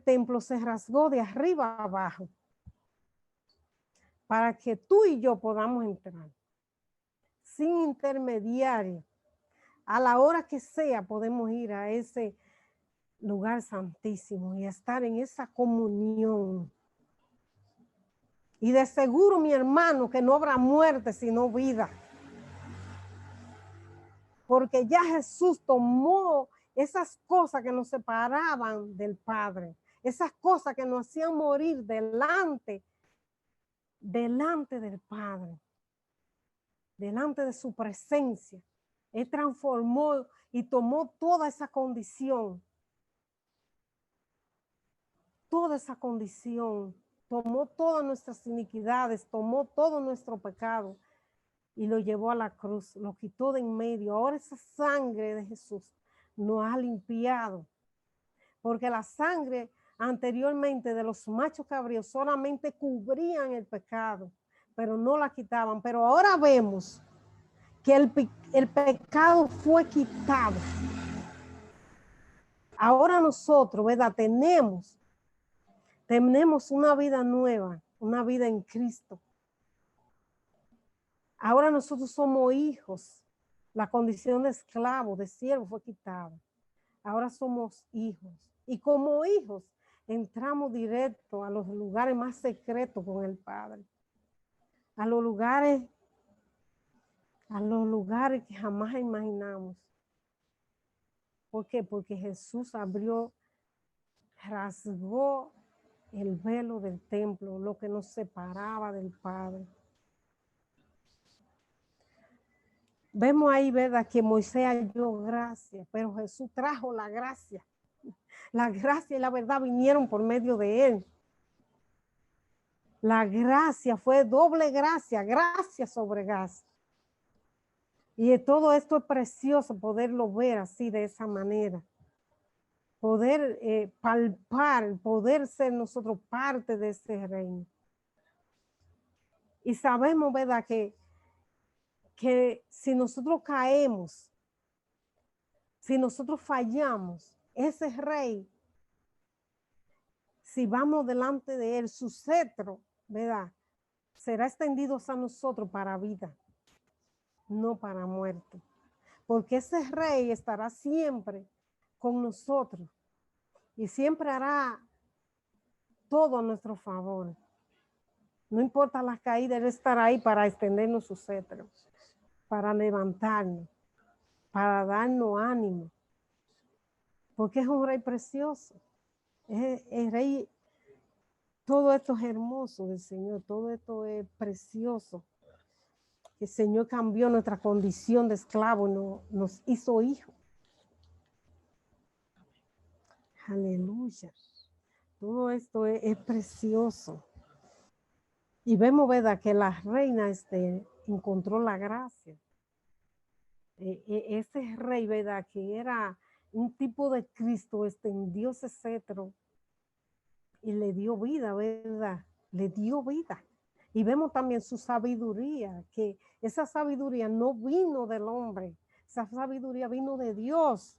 templo se rasgó de arriba a abajo. para que tú y yo podamos entrar sin intermediario. A la hora que sea podemos ir a ese lugar santísimo y estar en esa comunión. Y de seguro, mi hermano, que no habrá muerte sino vida. Porque ya Jesús tomó esas cosas que nos separaban del Padre, esas cosas que nos hacían morir delante del Padre, delante de su presencia. Él transformó y tomó toda esa condición, tomó todas nuestras iniquidades, tomó todo nuestro pecado y lo llevó a la cruz, lo quitó de en medio. Ahora esa sangre de Jesús nos ha limpiado, porque la sangre anteriormente de los machos cabríos solamente cubrían el pecado, pero no la quitaban. Pero ahora vemos que el pecado fue quitado. Ahora nosotros, ¿verdad? Tenemos una vida nueva, una vida en Cristo. Ahora nosotros somos hijos. La condición de esclavo, de siervo fue quitada. Ahora somos hijos. Y como hijos entramos directo a los lugares más secretos con el Padre. A los lugares que jamás imaginamos. ¿Por qué? Porque Jesús rasgó el velo del templo, lo que nos separaba del Padre. Vemos ahí, ¿verdad?, que Moisés halló gracia, pero Jesús trajo la gracia. La gracia y la verdad vinieron por medio de él. La gracia fue doble gracia, gracia sobre gracia. Y todo esto es precioso poderlo ver así, de esa manera. Poder palpar, poder ser nosotros parte de ese reino. Y sabemos, ¿verdad?, que si nosotros caemos, si nosotros fallamos, ese rey, si vamos delante de él, su cetro, ¿verdad?, será extendido a nosotros para vida, no para muerte. Porque ese rey estará siempre con nosotros y siempre hará todo a nuestro favor. No importa las caídas, él estará ahí para extendernos su cetro, para levantarnos, para darnos ánimo. Porque es un rey precioso. Es el rey. Todo esto es hermoso del Señor, todo esto es precioso. El Señor cambió nuestra condición de esclavo, nos hizo hijos. Aleluya. Todo esto es precioso. Y vemos, ¿verdad?, que la reina encontró la gracia. Ese rey, ¿verdad?, que era un tipo de Cristo, extendió ese cetro y le dio vida, ¿verdad? Le dio vida. Y vemos también su sabiduría, que esa sabiduría no vino del hombre, esa sabiduría vino de Dios.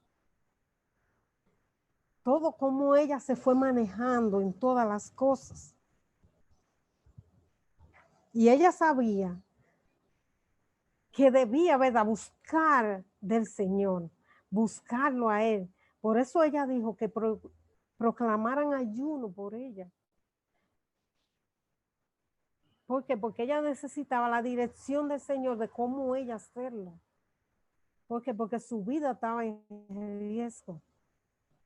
Todo como ella se fue manejando en todas las cosas. Y ella sabía que debía, ¿verdad?, buscar del Señor, buscarlo a Él. Por eso ella dijo que proclamaran ayuno por ella. ¿Por qué? Porque ella necesitaba la dirección del Señor de cómo ella hacerlo. ¿Por qué? Porque su vida estaba en riesgo.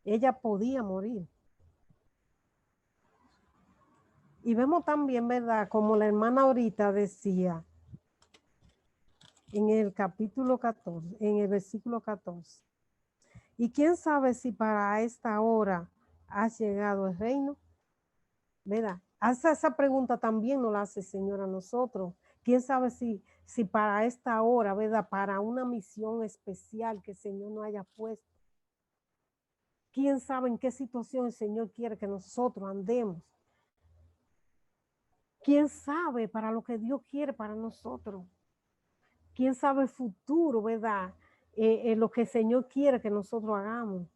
Ella podía morir. Y vemos también, ¿verdad?, como la hermana ahorita decía, en el capítulo 14, en el versículo 14. Y quién sabe si para esta hora ha llegado el reino, ¿verdad? Hace esa pregunta también nos la hace el Señor a nosotros. Quién sabe si para esta hora, ¿verdad?, para una misión especial que el Señor nos haya puesto. Quién sabe en qué situación el Señor quiere que nosotros andemos. Quién sabe para lo que Dios quiere para nosotros. Quién sabe el futuro, ¿verdad? Lo que el Señor quiere que nosotros hagamos.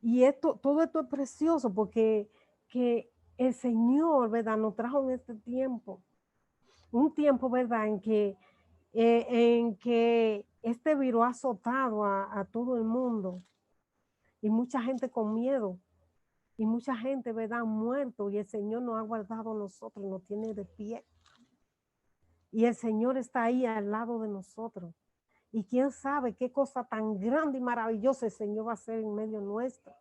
Y todo esto es precioso porque que el Señor, ¿verdad?, nos trajo en este tiempo, un tiempo, ¿verdad?, en que este virus ha azotado a todo el mundo y mucha gente con miedo y mucha gente, ¿verdad?, muerto, y el Señor nos ha guardado a nosotros, nos tiene de pie. Y el Señor está ahí al lado de nosotros. Y quién sabe qué cosa tan grande y maravillosa el Señor va a hacer en medio nuestro.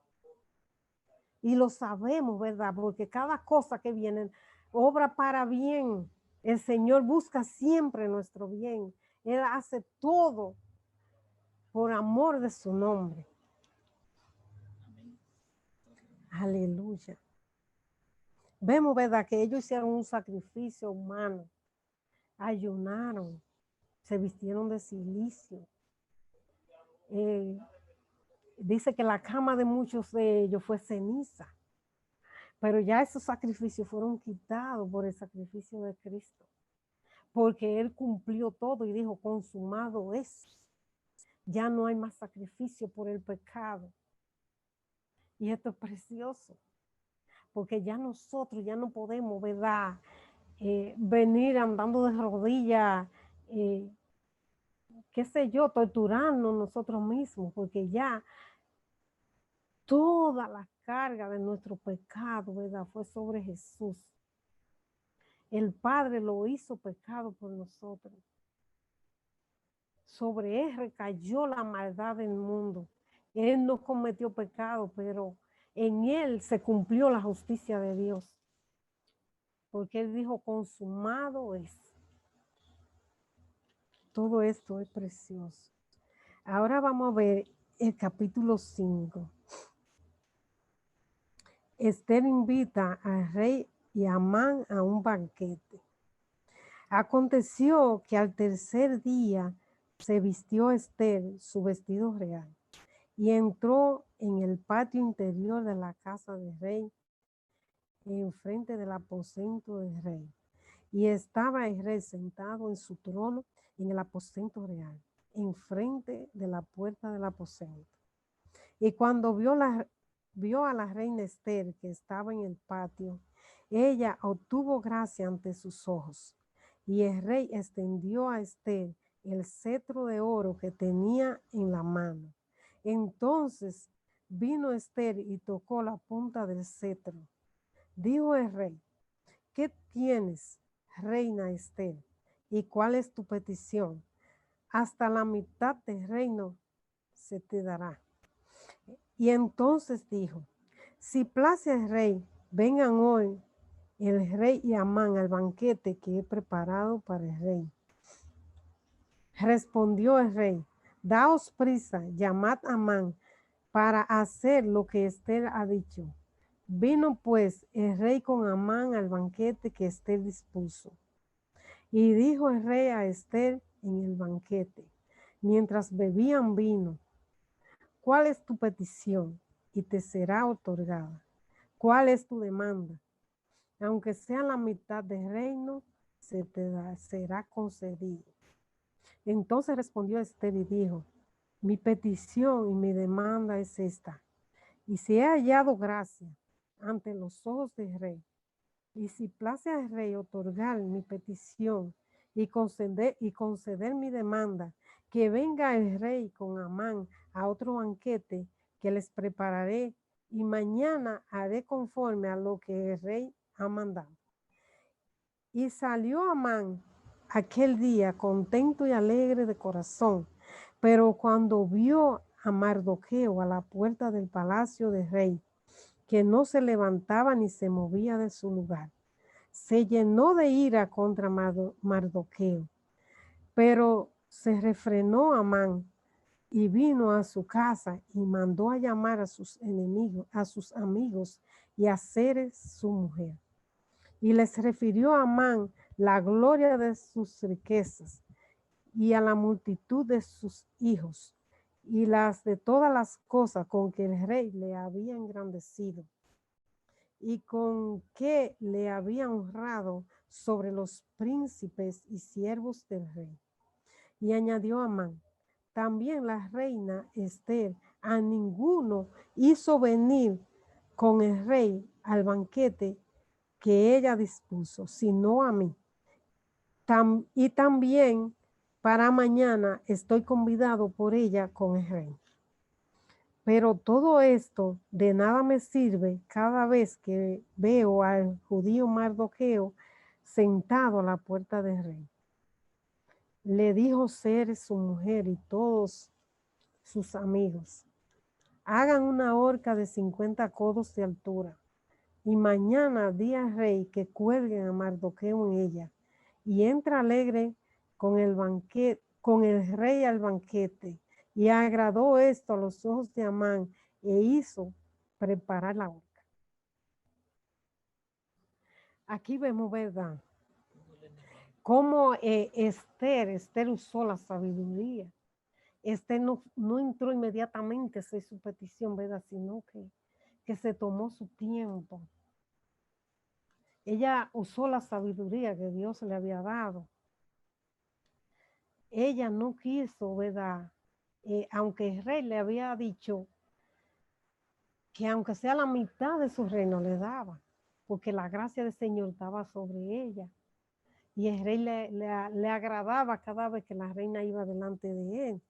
Y lo sabemos, ¿verdad? Porque cada cosa que viene obra para bien. El Señor busca siempre nuestro bien. Él hace todo por amor de su nombre. Aleluya. Vemos, ¿verdad?, que ellos hicieron un sacrificio humano. Ayunaron, se vistieron de cilicio. Dice que la cama de muchos de ellos fue ceniza. Pero ya esos sacrificios fueron quitados por el sacrificio de Cristo. Porque Él cumplió todo y dijo, consumado es. Ya no hay más sacrificio por el pecado. Y esto es precioso. Porque ya nosotros ya no podemos, ¿verdad?, venir andando de rodillas, qué sé yo, torturarnos nosotros mismos. Porque ya toda la carga de nuestro pecado, ¿verdad?, fue sobre Jesús. El Padre lo hizo pecado por nosotros. Sobre Él recayó la maldad del mundo. Él no cometió pecado, pero en Él se cumplió la justicia de Dios. Porque Él dijo, consumado es. Todo esto es precioso. Ahora vamos a ver el capítulo 5. Esther invita al rey y a Amán a un banquete. Aconteció que al tercer día se vistió Esther su vestido real y entró en el patio interior de la casa del rey, enfrente del aposento del rey. Y estaba el rey sentado en su trono en el aposento real, enfrente de la puerta del aposento. Y cuando vio a la reina Esther que estaba en el patio, ella obtuvo gracia ante sus ojos. Y el rey extendió a Esther el cetro de oro que tenía en la mano. Entonces vino Esther y tocó la punta del cetro. Dijo el rey, ¿qué tienes, reina Esther? ¿Y cuál es tu petición? Hasta la mitad del reino se te dará. Y entonces dijo, si place al rey, vengan hoy el rey y Amán al banquete que he preparado para el rey. Respondió el rey, daos prisa, llamad a Amán para hacer lo que Esther ha dicho. Vino pues el rey con Amán al banquete que Esther dispuso. Y dijo el rey a Esther en el banquete, mientras bebían vino, ¿cuál es tu petición? Y te será otorgada. ¿Cuál es tu demanda? Aunque sea la mitad del reino, será concedido. Entonces respondió Esther y dijo, mi petición y mi demanda es esta. Y si he hallado gracia ante los ojos del rey, y si place al rey otorgar mi petición y conceder mi demanda, que venga el rey con Amán a otro banquete que les prepararé, y mañana haré conforme a lo que el rey ha mandado. Y salió Amán aquel día contento y alegre de corazón, pero cuando vio a Mardoqueo a la puerta del palacio del rey, que no se levantaba ni se movía de su lugar, se llenó de ira contra Mardoqueo, pero se refrenó Amán y vino a su casa y mandó a llamar a sus enemigos, a sus amigos y a Zeres su mujer. Y les refirió a Amán la gloria de sus riquezas y a la multitud de sus hijos y las de todas las cosas con que el rey le había engrandecido y con que le había honrado sobre los príncipes y siervos del rey. Y añadió Amán, también la reina Esther a ninguno hizo venir con el rey al banquete que ella dispuso, sino a mí. Y también para mañana estoy convidado por ella con el rey. Pero todo esto de nada me sirve cada vez que veo al judío Mardoqueo sentado a la puerta del rey. Le dijo Ser, su mujer y todos sus amigos, hagan una horca de 50 codos de altura y mañana di al rey que cuelguen a Mardoqueo en ella y entra alegre con el rey al banquete. Y agradó esto a los ojos de Amán e hizo preparar la horca. Aquí vemos, ¿verdad? Cómo Esther usó la sabiduría. Esther no entró inmediatamente a hacer su petición, ¿verdad? Sino que se tomó su tiempo. Ella usó la sabiduría que Dios le había dado. Ella no quiso, ¿verdad? Aunque el rey le había dicho que aunque sea la mitad de su reino le daba, porque la gracia del Señor estaba sobre ella. Y el rey le agradaba cada vez que la reina iba delante de él.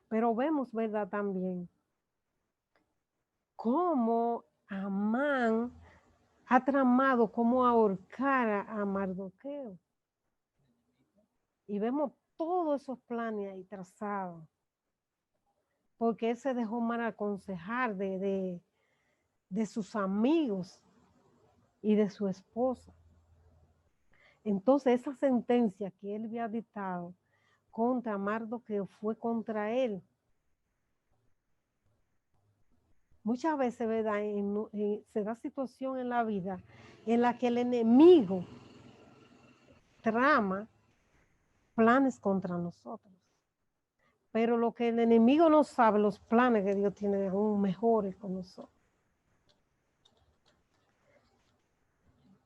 Pero vemos, ¿verdad? También cómo Amán ha tramado cómo ahorcar a Mardoqueo. Y vemos todos esos planes ahí trazados. Porque él se dejó mal aconsejar de sus amigos y de su esposa. Entonces esa sentencia que él había dictado contra Mardoqueo fue contra él. Muchas veces, ¿verdad? Se da situación en la vida en la que el enemigo trama planes contra nosotros. Pero lo que el enemigo no sabe, los planes que Dios tiene aún mejores con nosotros.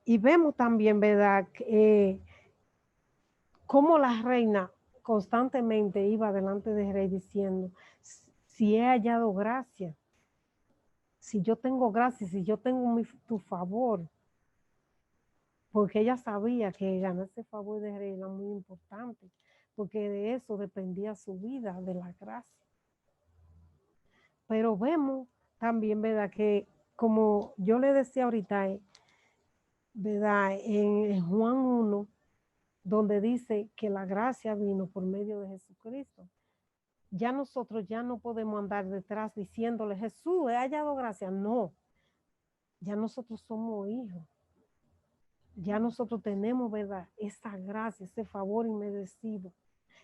Y vemos también, ¿verdad? Cómo la reina constantemente iba delante del rey diciendo, si he hallado gracia, si yo tengo gracia, si yo tengo tu favor, porque ella sabía que ganarse el favor del rey era muy importante, porque de eso dependía su vida, de la gracia. Pero vemos también, ¿verdad? Que como yo le decía ahorita, ¿verdad? En Juan 1, donde dice que la gracia vino por medio de Jesucristo. Ya nosotros ya no podemos andar detrás diciéndole, Jesús, he hallado gracia. No, ya nosotros somos hijos. Ya nosotros tenemos, ¿verdad? Esa gracia, ese favor inmerecido,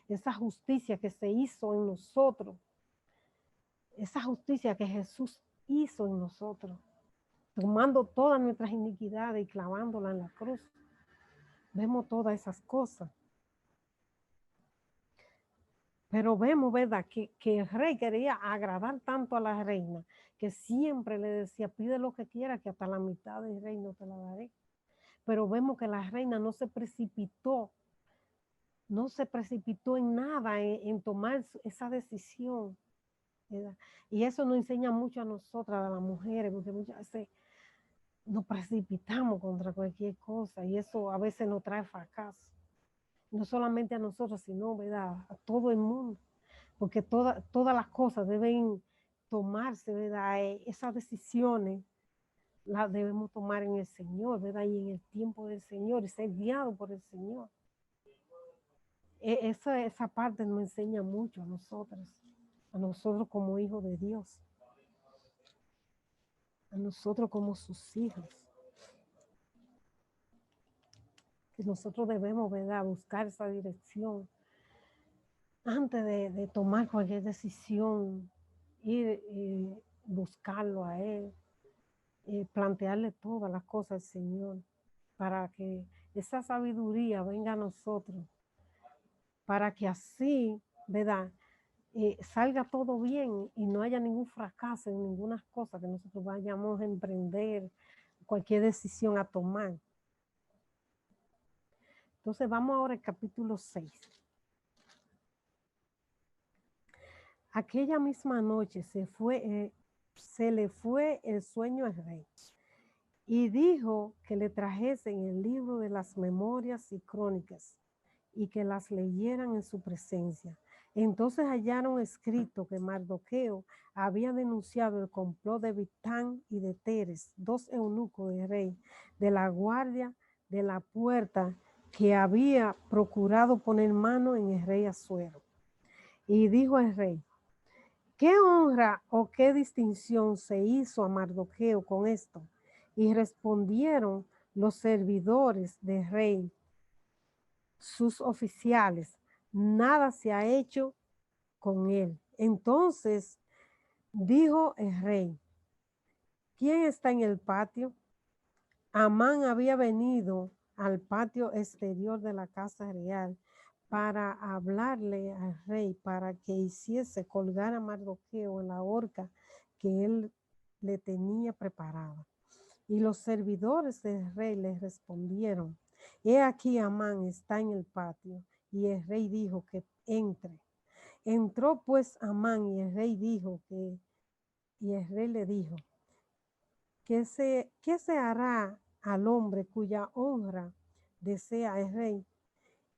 esa justicia que se hizo en nosotros, esa justicia que Jesús hizo en nosotros, tomando todas nuestras iniquidades y clavándolas en la cruz. Vemos todas esas cosas. Pero vemos, ¿verdad? Que el rey quería agradar tanto a la reina que siempre le decía, pide lo que quiera, que hasta la mitad del reino te la daré. Pero vemos que la reina no se precipitó en nada, en tomar esa decisión, ¿verdad? Y eso nos enseña mucho a nosotras, a las mujeres, porque muchas veces nos precipitamos contra cualquier cosa y eso a veces nos trae fracaso. No solamente a nosotros, sino, ¿verdad? A todo el mundo. Porque todas las cosas deben tomarse, ¿verdad? Esas decisiones las debemos tomar en el Señor, ¿verdad? Y en el tiempo del Señor y ser guiados por el Señor. Esa parte nos enseña mucho a nosotros como hijos de Dios, a nosotros como sus hijos. Que nosotros debemos, ¿verdad? Buscar esa dirección antes de tomar cualquier decisión, ir buscarlo a Él, plantearle todas las cosas al Señor, para que esa sabiduría venga a nosotros, para que así, ¿verdad? Salga todo bien y no haya ningún fracaso en ninguna cosa que nosotros vayamos a emprender, cualquier decisión a tomar. Entonces vamos ahora al capítulo 6. Aquella misma noche se le fue el sueño al rey y dijo que le trajesen el libro de las memorias y crónicas y que las leyeran en su presencia. Entonces hallaron escrito que Mardoqueo había denunciado el complot de Bigtán y de Teres, dos eunucos del rey, de la guardia de la puerta, que había procurado poner mano en el rey Asuero. Y dijo el rey: ¿qué honra o qué distinción se hizo a Mardoqueo con esto? Y respondieron los servidores del rey, sus oficiales: nada se ha hecho con él. Entonces dijo el rey: ¿quién está en el patio? Amán había venido al patio exterior de la casa real para hablarle al rey para que hiciese colgar a Mardoqueo en la horca que él le tenía preparada. Y los servidores del rey le respondieron: he aquí Amán está en el patio. Y el rey dijo que entre. Entró pues Amán y el rey le dijo: ¿qué se hará al hombre cuya honra desea el rey?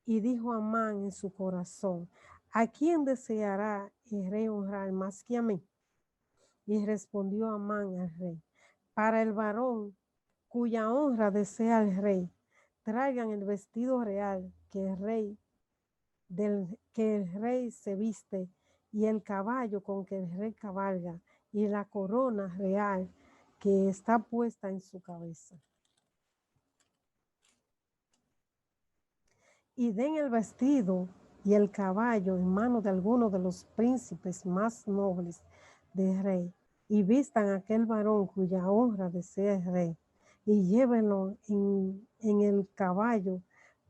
Y dijo Amán en su corazón: ¿a quién deseará el rey honrar más que a mí? Y respondió Amán al rey: para el varón cuya honra desea el rey, traigan el vestido real que el rey se viste, y el caballo con que el rey cabalga, y la corona real que está puesta en su cabeza. Y den el vestido y el caballo en manos de alguno de los príncipes más nobles del rey, y vistan a aquel varón cuya honra desea el rey, y llévenlo en el caballo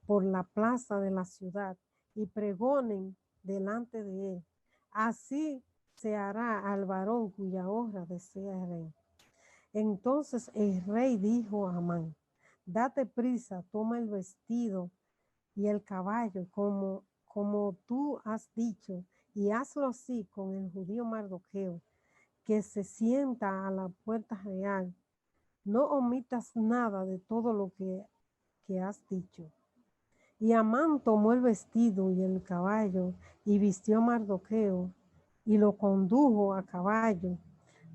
por la plaza de la ciudad, y pregonen delante de él: así se hará al varón cuya honra desea el rey. Entonces el rey dijo a Amán: date prisa, toma el vestido y el caballo como tú has dicho, y hazlo así con el judío Mardoqueo, que se sienta a la puerta real. No omitas nada de todo lo que has dicho. Y Amán tomó el vestido y el caballo y vistió a Mardoqueo y lo condujo a caballo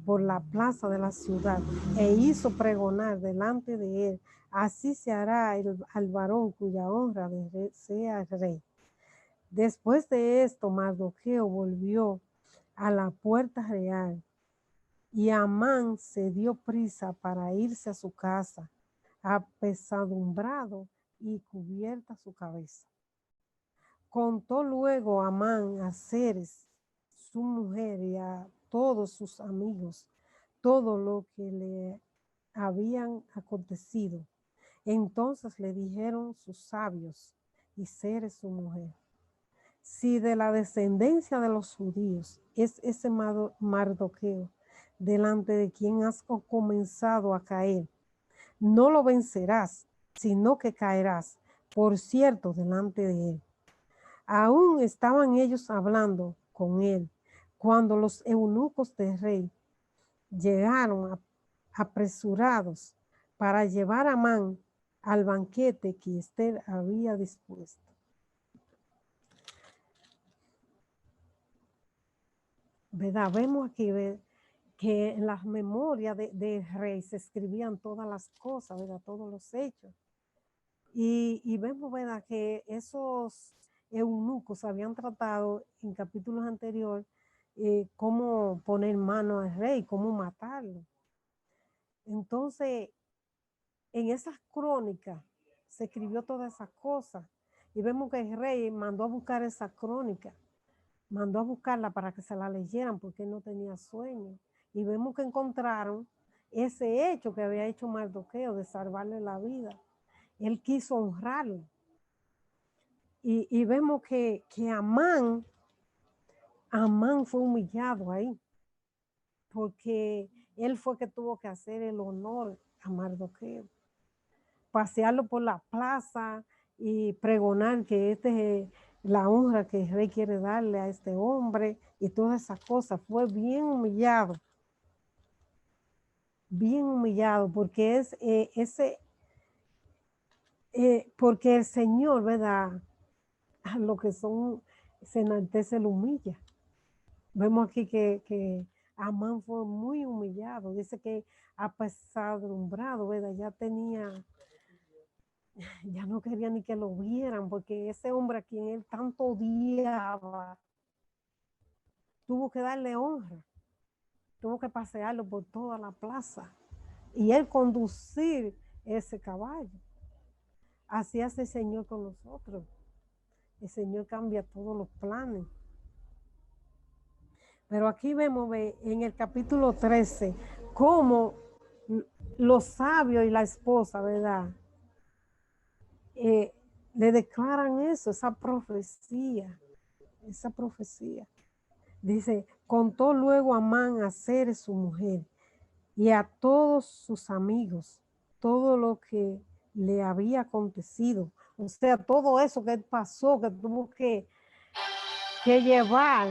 por la plaza de la ciudad e hizo pregonar delante de él: así se hará al varón cuya honra sea el rey. Después de esto, Mardoqueo volvió a la puerta real y Amán se dio prisa para irse a su casa, apesadumbrado y cubierta su cabeza. Contó luego Amán a Zeres, su mujer, y a todos sus amigos todo lo que le habían acontecido. Entonces le dijeron sus sabios y Zeres su mujer: si de la descendencia de los judíos es ese Mardoqueo, delante de quien has comenzado a caer, no lo vencerás, sino que caerás, por cierto, delante de él. Aún estaban ellos hablando con él cuando los eunucos del rey llegaron apresurados para llevar a Amán al banquete que Esther había dispuesto. ¿Verdad? Vemos aquí que en las memorias del rey se escribían todas las cosas, ¿verdad? Todos los hechos. Y vemos, ¿verdad?, que esos eunucos habían tratado en capítulos anteriores cómo poner mano al rey, cómo matarlo. Entonces, en esas crónicas se escribió todas esas cosas. Y vemos que el rey mandó a buscar esa crónica, mandó a buscarla para que se la leyeran porque él no tenía sueño. Y vemos que encontraron ese hecho que había hecho Mardoqueo de salvarle la vida. Él quiso honrarlo. Y vemos que Amán fue humillado ahí, porque él fue que tuvo que hacer el honor a Mardoqueo, pasearlo por la plaza y pregonar que es la honra que el rey quiere darle a este hombre y todas esas cosas. Fue bien humillado. bien humillado, porque porque el Señor, ¿verdad? A lo que son, se enaltece, lo humilla. Vemos aquí que Amán fue muy humillado, dice que apesadumbrado, ¿verdad? Ya no quería ni que lo vieran, porque ese hombre a quien él tanto odiaba, tuvo que darle honra, tuvo que pasearlo por toda la plaza y él conducir ese caballo. Así hace el Señor con nosotros. El Señor cambia todos los planes. Pero aquí vemos en el capítulo 13 cómo los sabios y la esposa, ¿verdad? Le declaran eso, esa profecía. Dice, contó luego Amán a Zeres su mujer y a todos sus amigos todo lo que le había acontecido. O sea, todo eso que él pasó, que tuvo que llevar,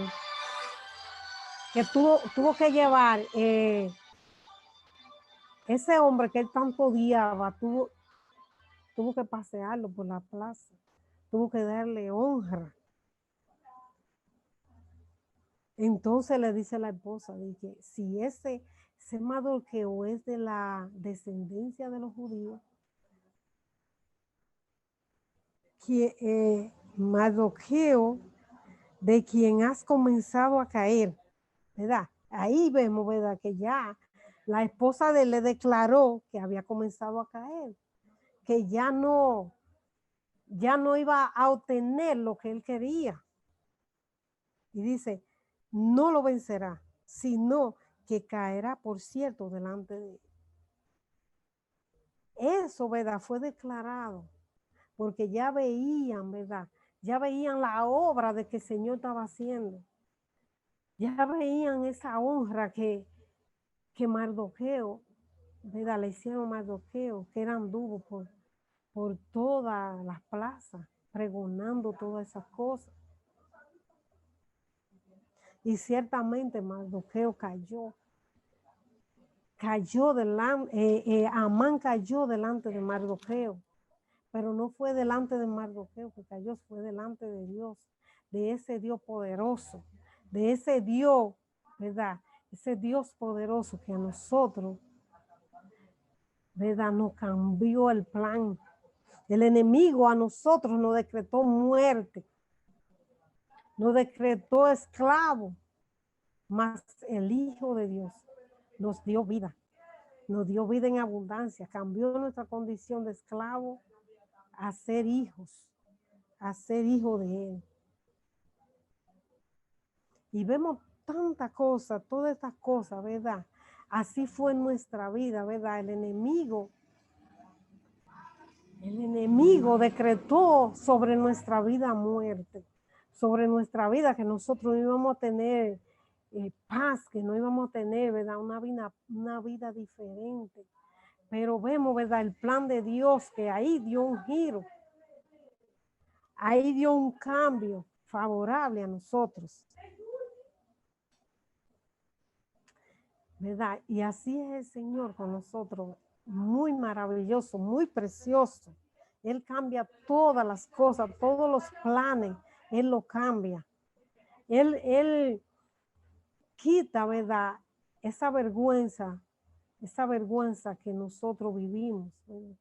tuvo que llevar ese hombre que él tanto odiaba, tuvo que pasearlo por la plaza, tuvo que darle honra. Entonces le dice a la esposa, dije, si ese Mardoqueo es de la descendencia de los judíos, que Mardoqueo, de quien has comenzado a caer, ¿verdad? Ahí vemos, ¿verdad? Que ya la esposa de él le declaró que había comenzado a caer, que ya no iba a obtener lo que él quería. Y dice, no lo vencerá, sino que caerá, por cierto, delante de él. Eso, ¿verdad? Fue declarado, porque ya veían, ¿verdad? Ya veían la obra de que el Señor estaba haciendo. Ya veían esa honra que Mardoqueo, ¿verdad? Le hicieron a Mardoqueo, que eran anduvo por todas las plazas, pregonando todas esas cosas. Y ciertamente Mardoqueo cayó delante, Amán cayó delante de Mardoqueo, pero no fue delante de Mardoqueo que cayó, fue delante de Dios, de ese Dios poderoso, de ese Dios, ¿verdad? Ese Dios poderoso que a nosotros, ¿verdad? Nos cambió el plan. El enemigo a nosotros nos decretó muerte, nos decretó esclavo, mas el Hijo de Dios nos dio vida en abundancia, cambió nuestra condición de esclavo a ser hijos, a ser hijo de Él. Y vemos tanta cosa, todas estas cosas, ¿verdad? Así fue en nuestra vida, ¿verdad? El enemigo decretó sobre nuestra vida muerte, sobre nuestra vida que nosotros no íbamos a tener paz, que no íbamos a tener, ¿verdad? Una vida diferente. Pero vemos, ¿verdad? El plan de Dios que ahí dio un giro, ahí dio un cambio favorable a nosotros. ¿Verdad? Y así es el Señor con nosotros, muy maravilloso, muy precioso. Él cambia todas las cosas, todos los planes, Él lo cambia. Él quita, ¿verdad? Esa vergüenza que nosotros vivimos, ¿verdad?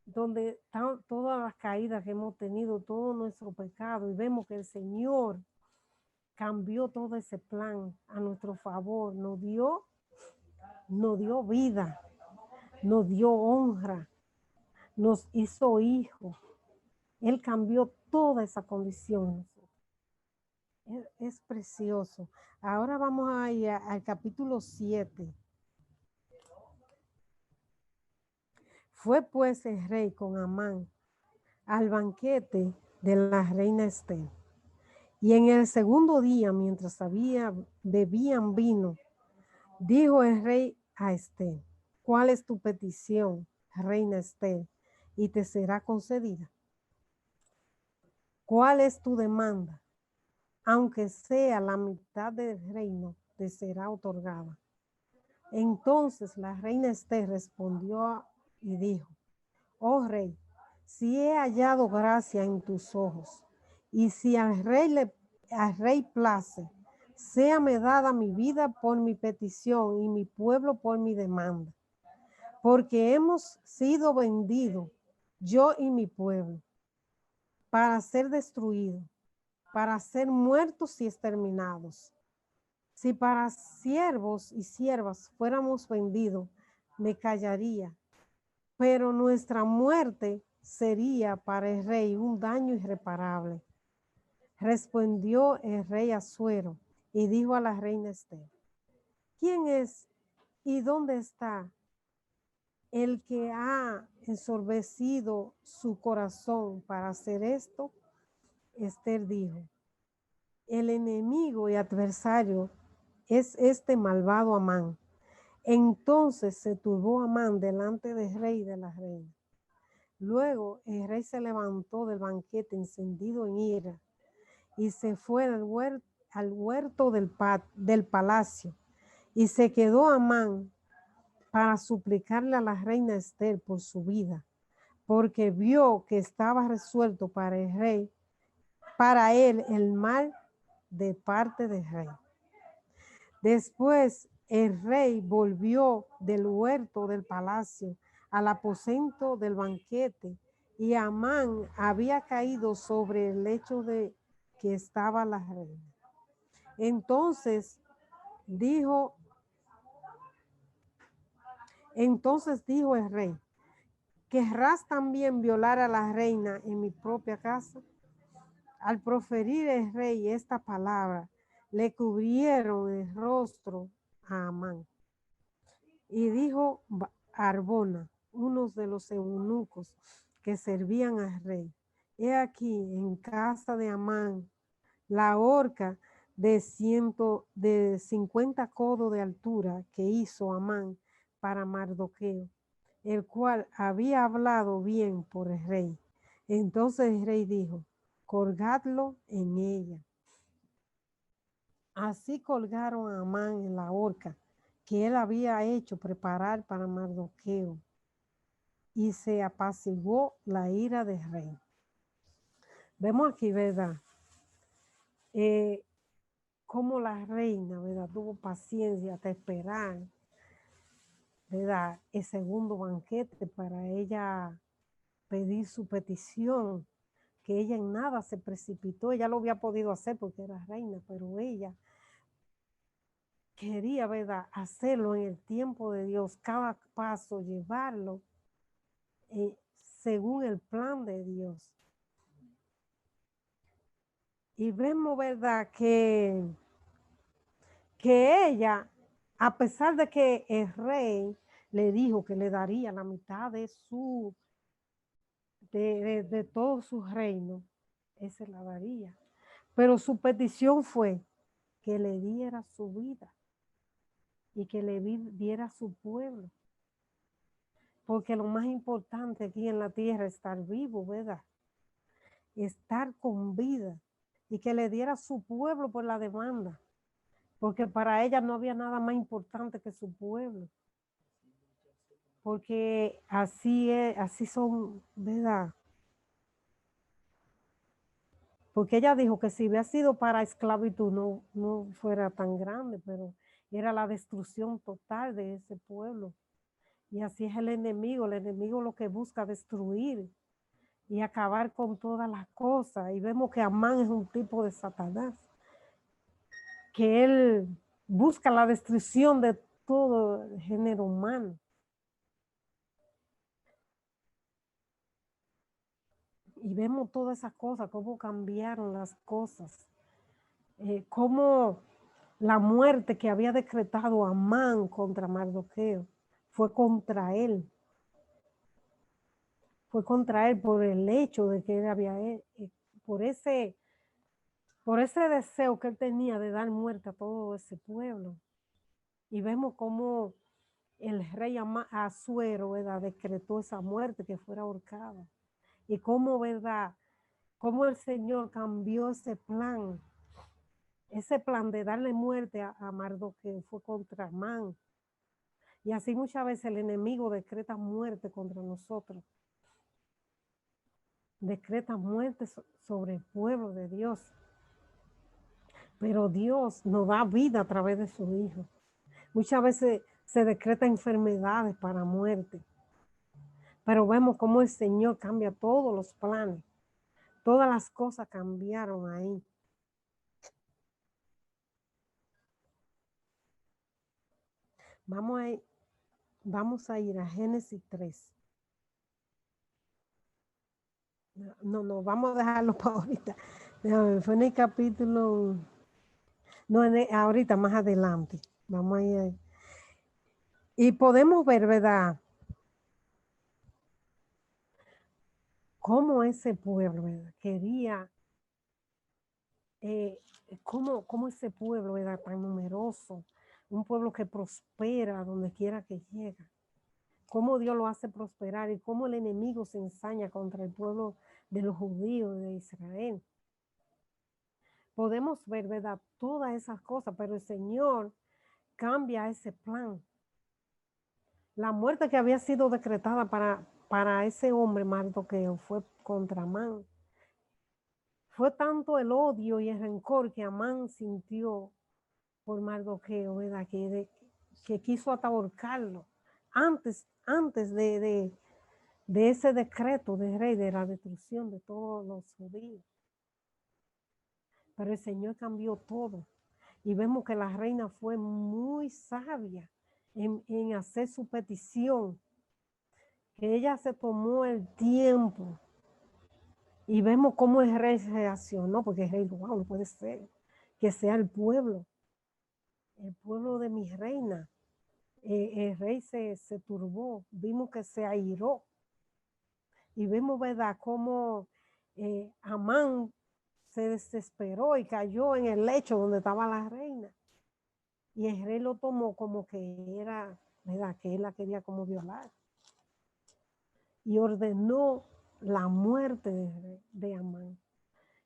Donde están todas las caídas que hemos tenido, todo nuestro pecado, y vemos que el Señor cambió todo ese plan a nuestro favor, nos dio vida, nos dio honra, nos hizo hijos. Él cambió toda esa condición. Es precioso. Ahora vamos a ir al capítulo 7. Fue pues el rey con Amán al banquete de la reina Esther. Y en el segundo día, mientras bebían vino, dijo el rey a Esther, ¿cuál es tu petición, reina Esther? Y te será concedida. ¿Cuál es tu demanda? Aunque sea la mitad del reino, te será otorgada. Entonces la reina Esther respondió y dijo: oh rey, si he hallado gracia en tus ojos, y si al rey place, séame dada mi vida por mi petición y mi pueblo por mi demanda, porque hemos sido vendidos, yo y mi pueblo, para ser destruidos, para ser muertos y exterminados. Si para siervos y siervas fuéramos vendidos, me callaría, pero nuestra muerte sería para el rey un daño irreparable. Respondió el rey Asuero y dijo a la reina Esther: ¿quién es y dónde está el que ha ensorbecido su corazón para hacer esto? Esther dijo: el enemigo y adversario es este malvado Amán. Entonces se turbó Amán delante del rey y de la reina. Luego el rey se levantó del banquete encendido en ira y se fue al huerto del palacio, y se quedó Amán para suplicarle a la reina Esther por su vida, porque vio que estaba resuelto para el rey, para él el mal de parte del rey. Después el rey volvió del huerto del palacio al aposento del banquete, y Amán había caído sobre el lecho de que estaba la reina. Entonces dijo el rey: ¿querrás también violar a la reina en mi propia casa? Al proferir el rey esta palabra, le cubrieron el rostro a Amán. Y dijo Arbona, uno de los eunucos que servían al rey: he aquí en casa de Amán la horca de 50 codos de altura que hizo Amán para Mardoqueo, el cual había hablado bien por el rey. Entonces el rey dijo: colgadlo en ella. Así colgaron a Amán en la horca que él había hecho preparar para Mardoqueo, y se apaciguó la ira del rey. Vemos aquí, ¿verdad? Cómo la reina, ¿verdad?, tuvo paciencia hasta esperar, ¿verdad?, el segundo banquete para ella pedir su petición, que ella en nada se precipitó. Ella lo había podido hacer porque era reina, pero ella quería, ¿verdad?, hacerlo en el tiempo de Dios, cada paso llevarlo según el plan de Dios. Y vemos, ¿verdad?, que ella, a pesar de que el rey le dijo que le daría la mitad de todo su reino, él se la daría. Pero su petición fue que le diera su vida y que le diera su pueblo. Porque lo más importante aquí en la tierra es estar vivo, ¿verdad? Estar con vida, y que le diera su pueblo por la demanda, porque para ella no había nada más importante que su pueblo. Porque así es, así son, ¿verdad? Porque ella dijo que si hubiera sido para esclavitud no fuera tan grande, pero era la destrucción total de ese pueblo. Y así es el enemigo lo que busca destruir y acabar con todas las cosas. Y vemos que Amán es un tipo de Satanás, que él busca la destrucción de todo el género humano. Y vemos todas esas cosas, cómo cambiaron las cosas, cómo la muerte que había decretado Amán contra Mardoqueo fue contra él. Fue contra él por el hecho de que él había, por ese deseo que él tenía de dar muerte a todo ese pueblo. Y vemos cómo el rey Asuero, ¿verdad?, decretó esa muerte, que fuera ahorcada. Y cómo, ¿verdad?, cómo el Señor cambió ese plan de darle muerte a Mardoqueo fue contra Amán. Y así muchas veces el enemigo decreta muerte contra nosotros. Decreta muerte sobre el pueblo de Dios. Pero Dios nos da vida a través de su Hijo. Muchas veces se decreta enfermedades para muerte. Pero vemos cómo el Señor cambia todos los planes. Todas las cosas cambiaron ahí. Vamos a ir a Génesis 3. No, vamos a dejarlo para ahorita. Fue en el capítulo, no, ahorita más adelante. Vamos a ir ahí. Y podemos ver, ¿verdad? Cómo ese pueblo, ¿verdad? Quería, cómo ese pueblo era tan numeroso, un pueblo que prospera donde quiera que llega. Cómo Dios lo hace prosperar y cómo el enemigo se ensaña contra el pueblo de los judíos de Israel. Podemos ver, ¿verdad? Todas esas cosas, pero el Señor cambia ese plan. La muerte que había sido decretada para ese hombre Mardoqueo fue contra Amán. Fue tanto el odio y el rencor que Amán sintió por Mardoqueo, ¿verdad? Que quiso hasta ahorcarlo antes de ese decreto del rey de la destrucción de todos los judíos. Pero el Señor cambió todo. Y vemos que la reina fue muy sabia en hacer su petición. Que ella se tomó el tiempo. Y vemos cómo el rey reaccionó, porque el rey dijo, wow, no puede ser que sea el pueblo de mi reina. El rey se turbó, vimos que se airó. Y vemos, ¿verdad?, cómo Amán se desesperó y cayó en el lecho donde estaba la reina. Y el rey lo tomó como que era, ¿verdad?, que él la quería como violar. Y ordenó la muerte de Amán.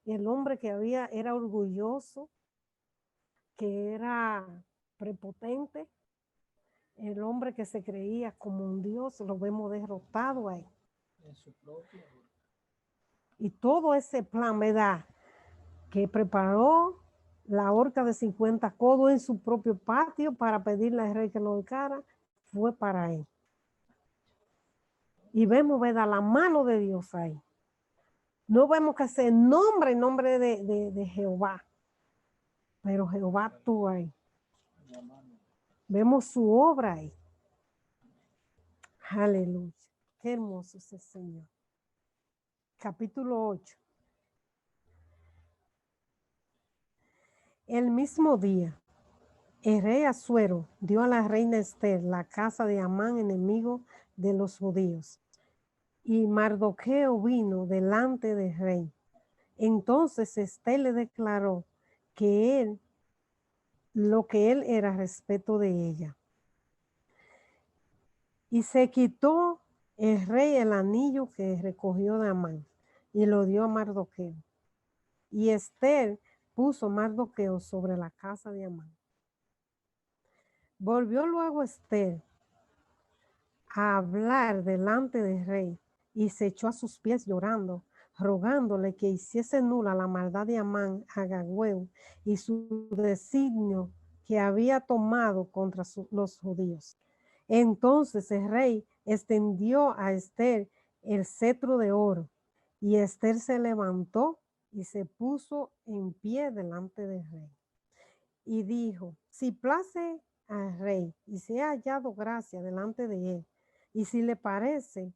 Y el hombre que era orgulloso, que era prepotente, el hombre que se creía como un dios, lo vemos derrotado ahí. En su propia. Y todo ese plan, ¿verdad?, que preparó la horca de 50 codos en su propio patio para pedirle al rey que lo ahorcara, fue para él. Y vemos, ¿verdad?, la mano de Dios ahí. No vemos que se nombra el nombre de Jehová, pero Jehová actúa ahí. Vemos su obra ahí. Aleluya. Qué hermoso es el Señor. Capítulo 8. El mismo día, el rey Asuero dio a la reina Esther la casa de Amán, enemigo de los judíos. Y Mardoqueo vino delante del rey. Entonces Esther le declaró que lo que él era respecto de ella. Y se quitó el rey el anillo que recogió de Amán y lo dio a Mardoqueo. Y Esther puso Mardoqueo sobre la casa de Amán. Volvió luego Esther a hablar delante del rey y se echó a sus pies llorando, rogándole que hiciese nula la maldad de Amán Agagüeo y su designio que había tomado contra los judíos. Entonces el rey extendió a Esther el cetro de oro y Esther se levantó y se puso en pie delante del rey. Y dijo, si place al rey y se ha hallado gracia delante de él, y si le parece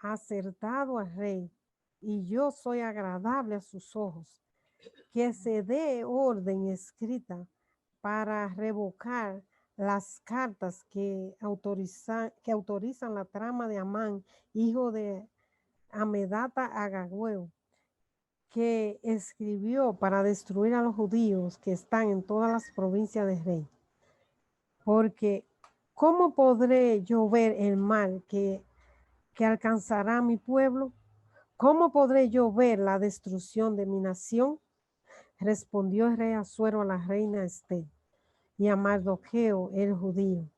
acertado al rey, y yo soy agradable a sus ojos, que se dé orden escrita para revocar las cartas que autorizan la trama de Amán, hijo de Amedata Agagüeo, que escribió para destruir a los judíos que están en todas las provincias del rey. Porque ¿cómo podré yo ver el mal que alcanzará a mi pueblo? ¿Cómo podré yo ver la destrucción de mi nación? Respondió el rey Asuero a la reina Esther y a Mardoqueo el judío.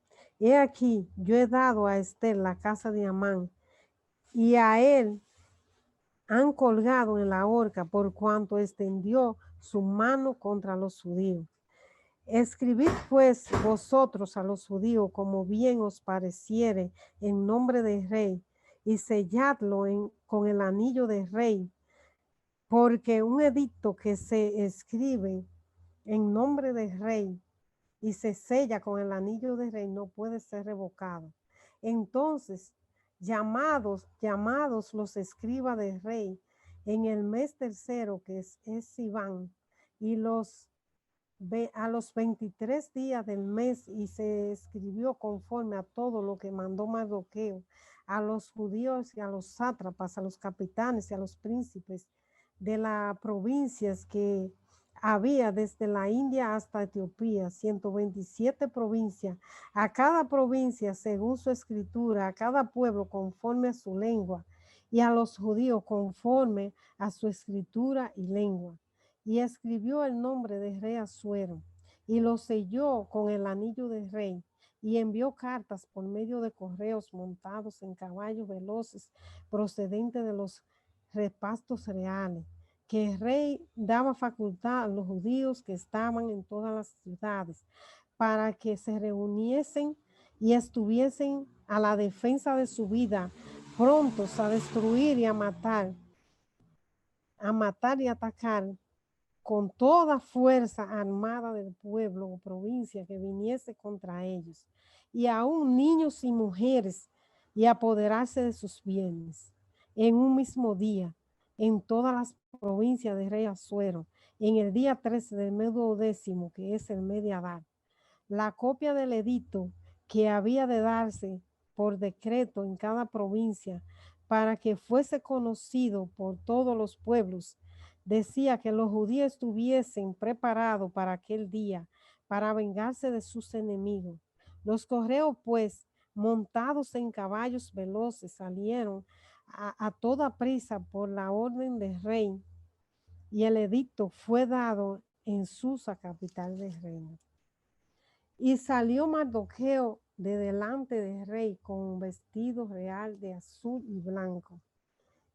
He aquí, yo he dado a Esther la casa de Amán, y a él han colgado en la horca por cuanto extendió su mano contra los judíos. Escribid pues vosotros a los judíos como bien os pareciere en nombre del rey, y selladlo con el anillo del rey, porque un edicto que se escribe en nombre del rey y se sella con el anillo del rey no puede ser revocado. Entonces, llamados los escribas del rey en el mes tercero, que es Sivan, y a los 23 días del mes, y se escribió conforme a todo lo que mandó Mardoqueo a los judíos y a los sátrapas, a los capitanes y a los príncipes de las provincias que había desde la India hasta Etiopía, 127 provincias, a cada provincia según su escritura, a cada pueblo conforme a su lengua, y a los judíos conforme a su escritura y lengua. Y escribió el nombre del rey Asuero, y lo selló con el anillo del rey, y envió cartas por medio de correos montados en caballos veloces procedentes de los repastos reales, que el rey daba facultad a los judíos que estaban en todas las ciudades para que se reuniesen y estuviesen a la defensa de su vida, prontos a destruir y a matar y atacar con toda fuerza armada del pueblo o provincia que viniese contra ellos, y aún niños y mujeres, y apoderarse de sus bienes en un mismo día, en todas las provincias de rey Asuero, en el día 13 del mes 12, que es el mes de Adar. La copia del edicto que había de darse por decreto en cada provincia para que fuese conocido por todos los pueblos, decía que los judíos estuviesen preparados para aquel día, para vengarse de sus enemigos. Los correos, pues, montados en caballos veloces, salieron a toda prisa por la orden del rey, y el edicto fue dado en Susa, capital del reino. Y salió Mardoqueo de delante del rey con un vestido real de azul y blanco,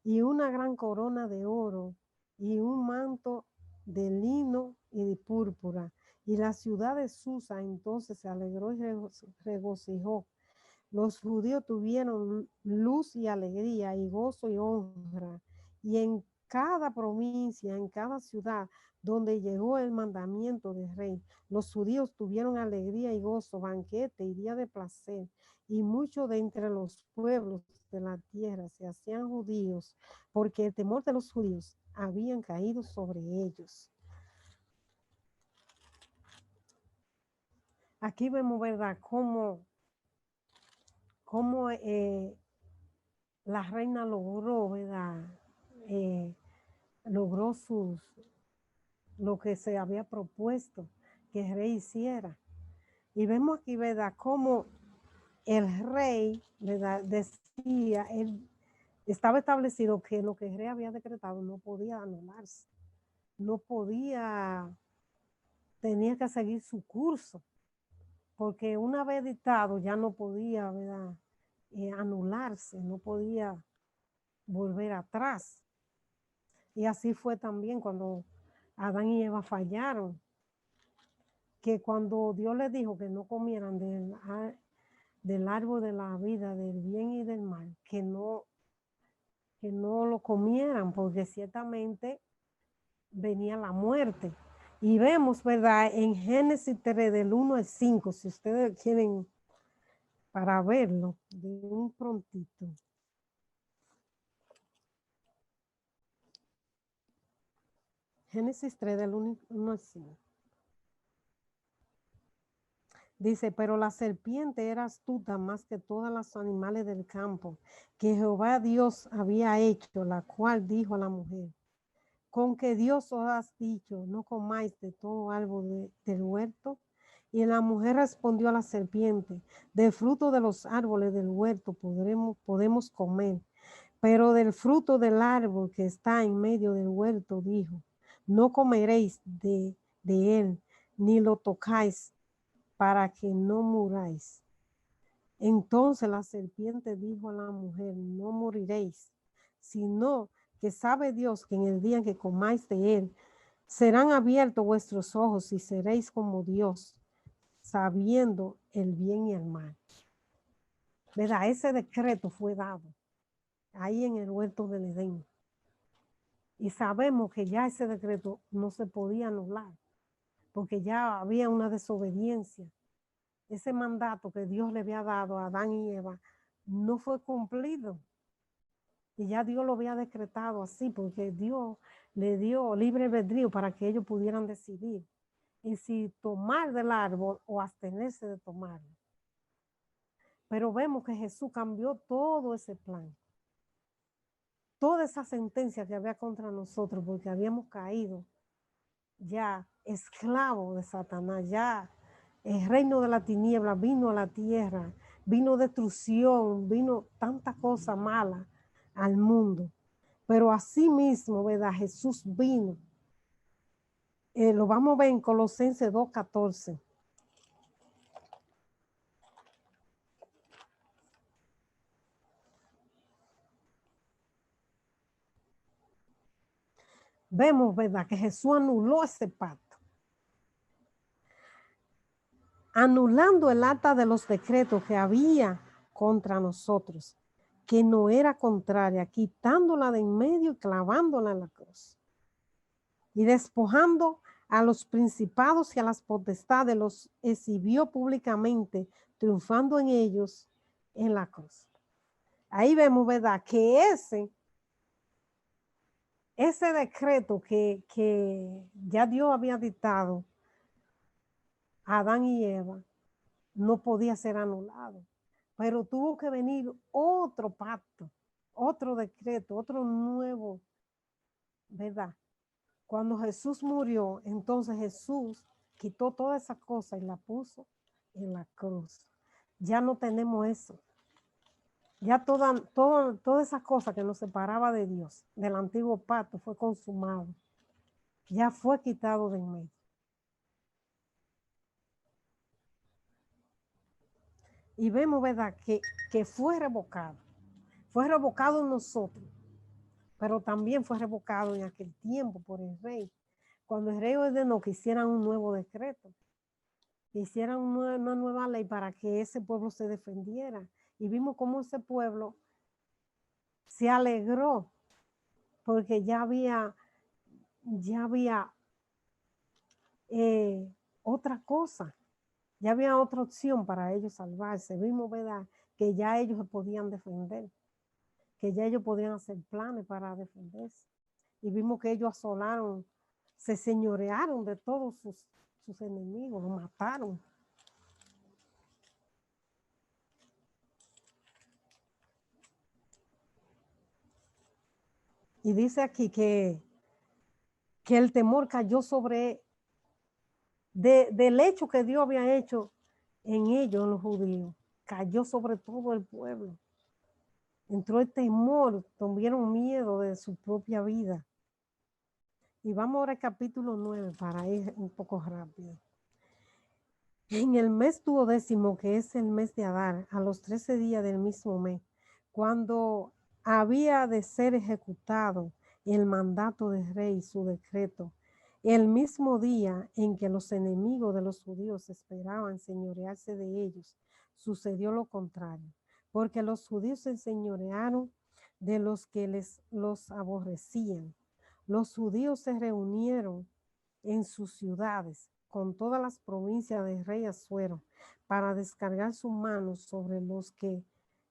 y una gran corona de oro, y un manto de lino y de púrpura. Y la ciudad de Susa entonces se alegró y regocijó. Los judíos tuvieron luz y alegría y gozo y honra. Y en cada provincia, en cada ciudad donde llegó el mandamiento del rey, los judíos tuvieron alegría y gozo, banquete y día de placer. Y muchos de entre los pueblos de la tierra se hacían judíos, porque el temor de los judíos habían caído sobre ellos. Aquí vemos, ¿verdad?, cómo la reina logró, ¿verdad?, logró lo que se había propuesto que el rey hiciera. Y vemos aquí, ¿verdad?, cómo el rey, ¿verdad?, decía, él estaba establecido que lo que el rey había decretado no podía anularse, no podía, tenía que seguir su curso, porque una vez dictado ya no podía, ¿verdad?, anularse, no podía volver atrás. Y así fue también cuando Adán y Eva fallaron, que cuando Dios les dijo que no comieran del árbol de la vida, del bien y del mal, que no lo comieran, porque ciertamente venía la muerte. Y vemos, ¿verdad?, en Génesis 3, del 1 al 5, si ustedes quieren, para verlo de un prontito. Génesis 3, del 1 al 5. Dice, pero la serpiente era astuta más que todos los animales del campo que Jehová Dios había hecho, la cual dijo a la mujer, con que Dios os ha dicho, no comáis de todo árbol del huerto. Y la mujer respondió a la serpiente, del fruto de los árboles del huerto podemos comer, pero del fruto del árbol que está en medio del huerto, dijo, no comeréis de él, ni lo tocáis, para que no muráis. Entonces la serpiente dijo a la mujer, no moriréis, sino que sabe Dios que en el día en que comáis de él, serán abiertos vuestros ojos y seréis como Dios, sabiendo el bien y el mal. ¿Verdad? Ese decreto fue dado ahí en el huerto del Edén. Y sabemos que ya ese decreto no se podía anular, porque ya había una desobediencia. Ese mandato que Dios le había dado a Adán y Eva no fue cumplido. Y ya Dios lo había decretado así, porque Dios le dio libre albedrío para que ellos pudieran decidir en si tomar del árbol o abstenerse de tomarlo. Pero vemos que Jesús cambió todo ese plan. Toda esa sentencia que había contra nosotros, porque habíamos caído ya esclavos de Satanás, ya el reino de la tiniebla vino a la tierra, vino destrucción, vino tanta cosa mala al mundo. Pero así mismo, ¿verdad? Jesús vino. Lo vamos a ver en Colosenses 2:14. Vemos, ¿verdad? Que Jesús anuló ese pacto. Anulando el acta de los decretos que había contra nosotros, que no era contraria, quitándola de en medio y clavándola en la cruz. Y despojando a los principados y a las potestades, los exhibió públicamente, triunfando en ellos en la cruz. Ahí vemos, ¿verdad? Que ese decreto que ya Dios había dictado a Adán y Eva no podía ser anulado, pero tuvo que venir otro pacto, otro decreto, otro nuevo, ¿verdad? Cuando Jesús murió, entonces Jesús quitó toda esa cosa y la puso en la cruz. Ya no tenemos eso. Ya toda esa cosa que nos separaba de Dios, del antiguo pacto, fue consumado. Ya fue quitado de en medio. Y vemos, ¿verdad?, que fue revocado. Fue revocado en nosotros, pero también fue revocado en aquel tiempo por el rey. Cuando el rey ordenó que hicieran un nuevo decreto, que hicieran una nueva ley para que ese pueblo se defendiera. Y vimos cómo ese pueblo se alegró porque ya había otra cosa, ya había otra opción para ellos salvarse. Vimos, ¿verdad?, que ya ellos se podían defender, que ya ellos podían hacer planes para defenderse. Y vimos que ellos asolaron, se señorearon de todos sus enemigos, los mataron. Y dice aquí que el temor cayó sobre del hecho que Dios había hecho en ellos, en los judíos, cayó sobre todo el pueblo. Entró el temor, tuvieron miedo de su propia vida. Y vamos ahora al capítulo 9 para ir un poco rápido. En el mes 12º, que es el mes de Adar, a los 13 días del mismo mes, cuando había de ser ejecutado el mandato del rey, su decreto, el mismo día en que los enemigos de los judíos esperaban señorearse de ellos, sucedió lo contrario, porque los judíos se enseñorearon de los que los aborrecían. Los judíos se reunieron en sus ciudades con todas las provincias del rey Asuero para descargar sus manos sobre los que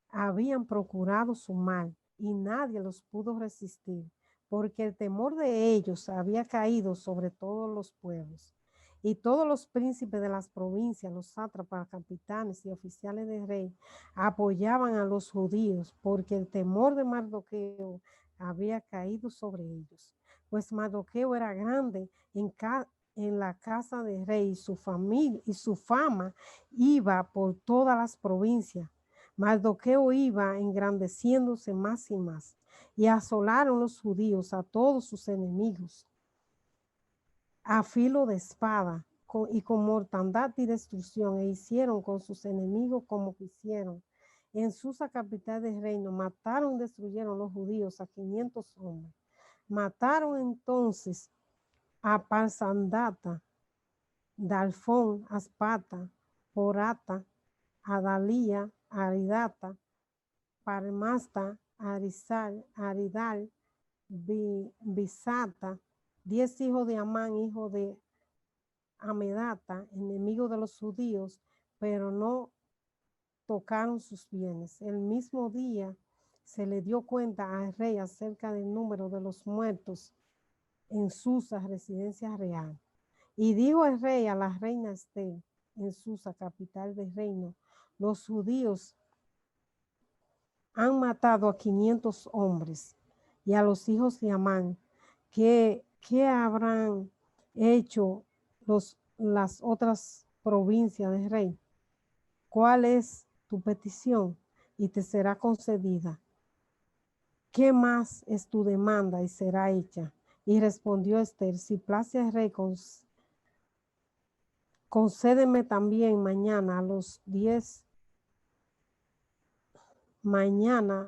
habían procurado su mal, y nadie los pudo resistir, porque el temor de ellos había caído sobre todos los pueblos. Y todos los príncipes de las provincias, los sátrapas, capitanes y oficiales del rey, apoyaban a los judíos, porque el temor de Mardoqueo había caído sobre ellos. Pues Mardoqueo era grande en la casa del rey, su familia y su fama iba por todas las provincias. Mardoqueo iba engrandeciéndose más y más, y asolaron los judíos a todos sus enemigos a filo de espada, y con mortandad y destrucción, e hicieron con sus enemigos como quisieron. En Susa, capital del reino, mataron y destruyeron los judíos a 500 hombres. Mataron entonces a Parsandata, Dalfón, Aspata, Porata, Adalía, Aridata, Parmasta, Aridal, Bisata, 10 hijos de Amán, hijo de Amedata, enemigo de los judíos, pero no tocaron sus bienes. El mismo día se le dio cuenta al rey acerca del número de los muertos en Susa, residencia real. Y dijo el rey a la reina Estel, en Susa, capital del reino, los judíos han matado a 500 hombres y a los hijos de Amán. ¿Qué habrán hecho las otras provincias del rey? ¿Cuál es tu petición? Y te será concedida. ¿Qué más es tu demanda? Y será hecha. Y respondió Esther, si place al rey, concédeme también mañana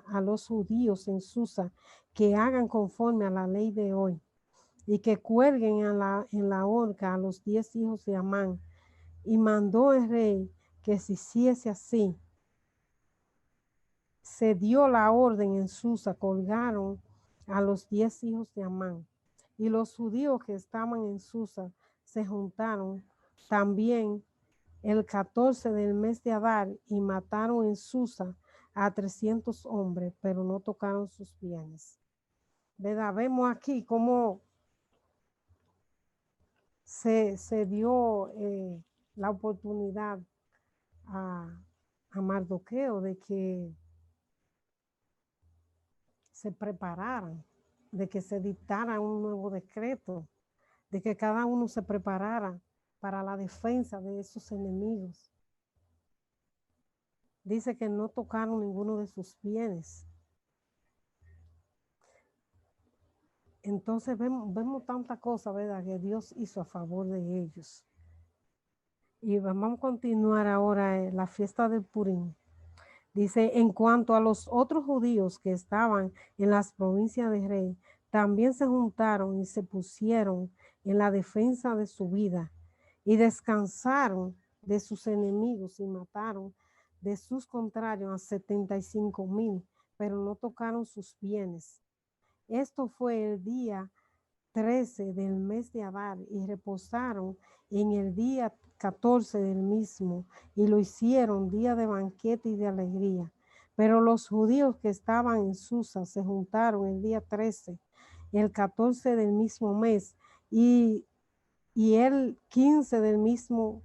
a los judíos en Susa que hagan conforme a la ley de hoy y que cuelguen en la horca a los 10 hijos de Amán. Y mandó el rey que se hiciese así. Se dio la orden en Susa, colgaron a los 10 hijos de Amán. Y los judíos que estaban en Susa se juntaron también el 14 del mes de Adar y mataron en Susa a 300 hombres, pero no tocaron sus bienes. ¿Verdad? Vemos aquí cómo se dio la oportunidad a Mardoqueo de que se prepararan, de que se dictara un nuevo decreto, de que cada uno se preparara para la defensa de esos enemigos. Dice que no tocaron ninguno de sus bienes. Entonces vemos tanta cosa, ¿verdad?, que Dios hizo a favor de ellos. Y vamos a continuar ahora la fiesta del Purim. Dice, en cuanto a los otros judíos que estaban en las provincias de rey, también se juntaron y se pusieron en la defensa de su vida y descansaron de sus enemigos y mataron de sus contrarios a 75,000, pero no tocaron sus bienes. Esto fue el día 13 del mes de Adar y reposaron en el día 14 del mismo y lo hicieron día de banquete y de alegría. Pero los judíos que estaban en Susa se juntaron el día 13, el 14 del mismo mes y el 15 del mismo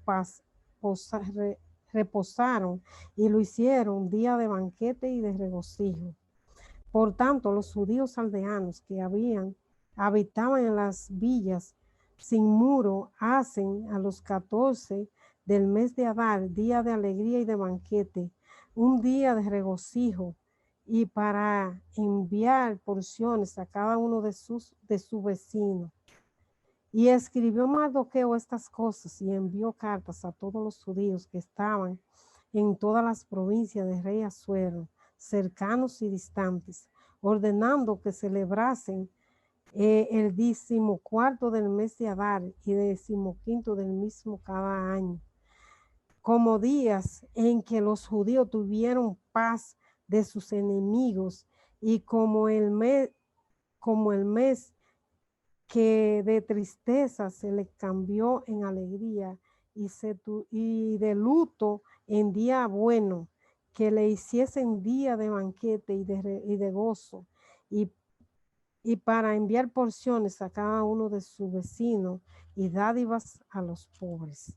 reposaron y lo hicieron día de banquete y de regocijo. Por tanto, los judíos aldeanos que habitaban en las villas sin muro hacen a los 14 del mes de Adar día de alegría y de banquete, un día de regocijo, y para enviar porciones a cada uno de su vecino. Y escribió Mardoqueo estas cosas y envió cartas a todos los judíos que estaban en todas las provincias del rey Asuero, cercanos y distantes, ordenando que celebrasen el 14º del mes de Adar y el 15º del mismo cada año, como días en que los judíos tuvieron paz de sus enemigos y como el mes que de tristeza se le cambió en alegría y de luto en día bueno, que le hiciesen día de banquete y de gozo, y para enviar porciones a cada uno de sus vecinos y dádivas a los pobres.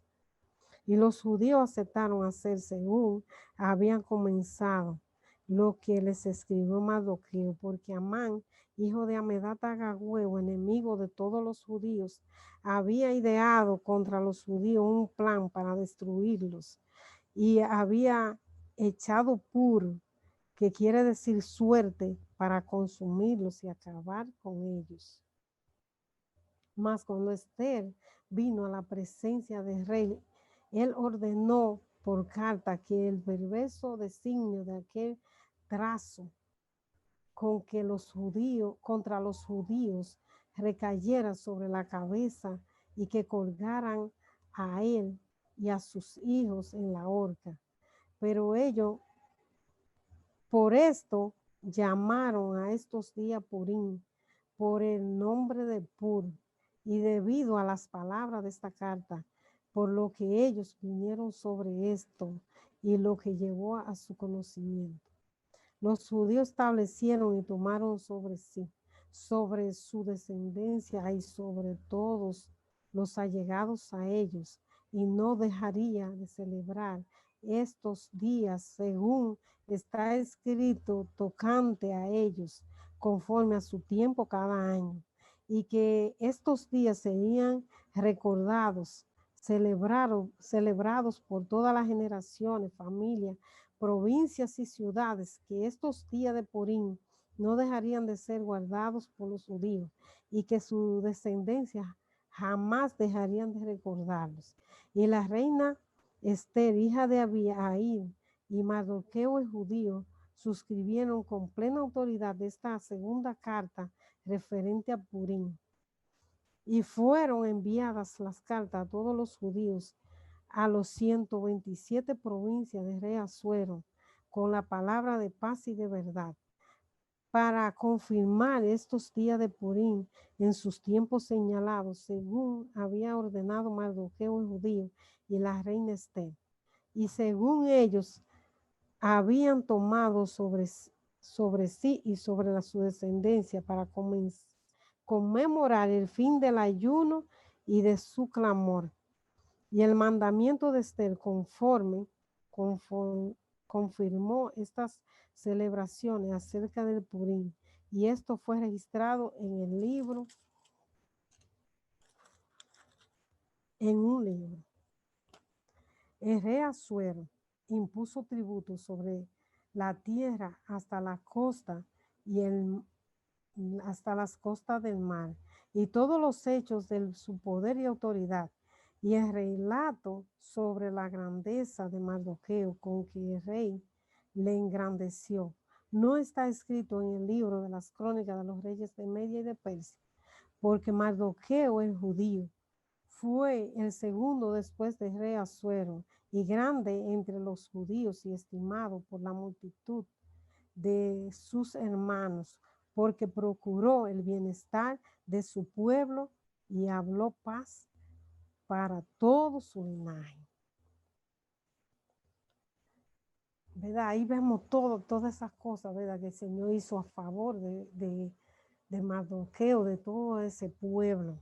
Y los judíos aceptaron hacer según habían comenzado lo que les escribió Mardoqueo, porque Amán, hijo de Amedata Agagüeo, enemigo de todos los judíos, había ideado contra los judíos un plan para destruirlos y había echado puro, que quiere decir suerte, para consumirlos y acabar con ellos. Mas cuando Esther vino a la presencia del rey, él ordenó por carta que el perverso designio de aquel trazo con que los judíos, contra los judíos recayera sobre la cabeza y que colgaran a él y a sus hijos en la horca. Pero ellos, por esto, llamaron a estos días Purim, por el nombre de Pur, y debido a las palabras de esta carta, por lo que ellos vinieron sobre esto y lo que llegó a su conocimiento. Los judíos establecieron y tomaron sobre sí, sobre su descendencia y sobre todos los allegados a ellos, y no dejaría de celebrar estos días según está escrito tocante a ellos, conforme a su tiempo cada año, y que estos días serían recordados, celebrados por todas las generaciones, familias, provincias y ciudades, que estos días de Purim no dejarían de ser guardados por los judíos y que su descendencia jamás dejarían de recordarlos. Y la reina Esther, hija de Abihail, y Mardoqueo el judío suscribieron con plena autoridad esta segunda carta referente a Purim. Y fueron enviadas las cartas a todos los judíos a los 127 provincias de rey Asuero con la palabra de paz y de verdad, para confirmar estos días de Purim en sus tiempos señalados, según había ordenado Mardoqueo el judío y la reina Esther. Y según ellos habían tomado sobre sí y sobre su descendencia para conmemorar el fin del ayuno y de su clamor. Y el mandamiento de Esther confirmó estas celebraciones acerca del Purim, y esto fue registrado en el libro, en un libro. El rey Asuero impuso tributo sobre la tierra hasta la costa y hasta las costas del mar, y todos los hechos de su poder y autoridad, y el relato sobre la grandeza de Mardoqueo con que el rey le engrandeció, no está escrito en el libro de las crónicas de los reyes de Media y de Persia, porque Mardoqueo el judío fue el segundo después del rey Asuero y grande entre los judíos y estimado por la multitud de sus hermanos, porque procuró el bienestar de su pueblo y habló paz para todo su linaje. ¿Verdad? Ahí vemos todas esas cosas, ¿verdad? Que el Señor hizo a favor de Mardoqueo, de todo ese pueblo.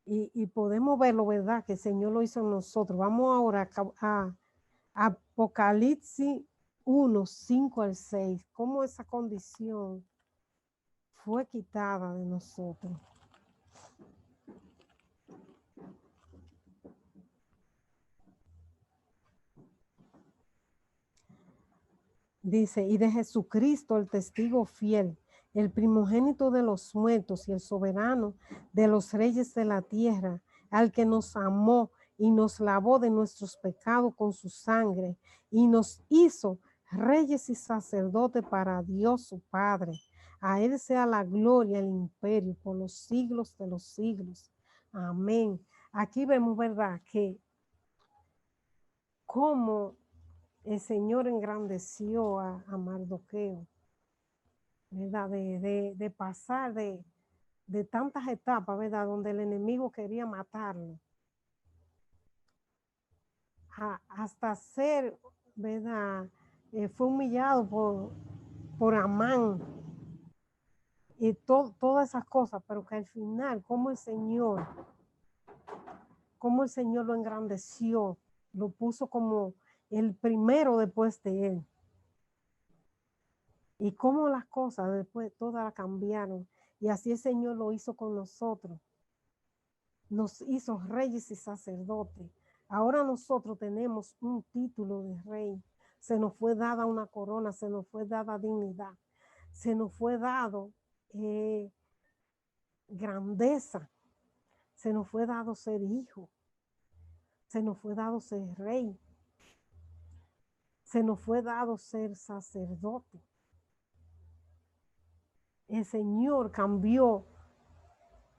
Y podemos verlo, ¿verdad? Que el Señor lo hizo en nosotros. Vamos ahora a Apocalipsis 1, 5 al 6. Cómo esa condición fue quitada de nosotros. Dice, y de Jesucristo, el testigo fiel, el primogénito de los muertos y el soberano de los reyes de la tierra, al que nos amó y nos lavó de nuestros pecados con su sangre y nos hizo reyes y sacerdotes para Dios su Padre. A él sea la gloria, el imperio por los siglos de los siglos. Amén. Aquí vemos, ¿verdad? Que como el Señor engrandeció a Mardoqueo, ¿verdad? De pasar de tantas etapas, ¿verdad? Donde el enemigo quería matarlo, hasta ser, ¿verdad? Fue humillado por Amán y todas esas cosas, pero que al final, como el Señor lo engrandeció, lo puso como el primero después de él. Y cómo las cosas después todas cambiaron. Y así el Señor lo hizo con nosotros. Nos hizo reyes y sacerdotes. Ahora nosotros tenemos un título de rey. Se nos fue dada una corona, se nos fue dada dignidad. Se nos fue dado grandeza. Se nos fue dado ser hijo. Se nos fue dado ser rey. Se nos fue dado ser sacerdote. El Señor cambió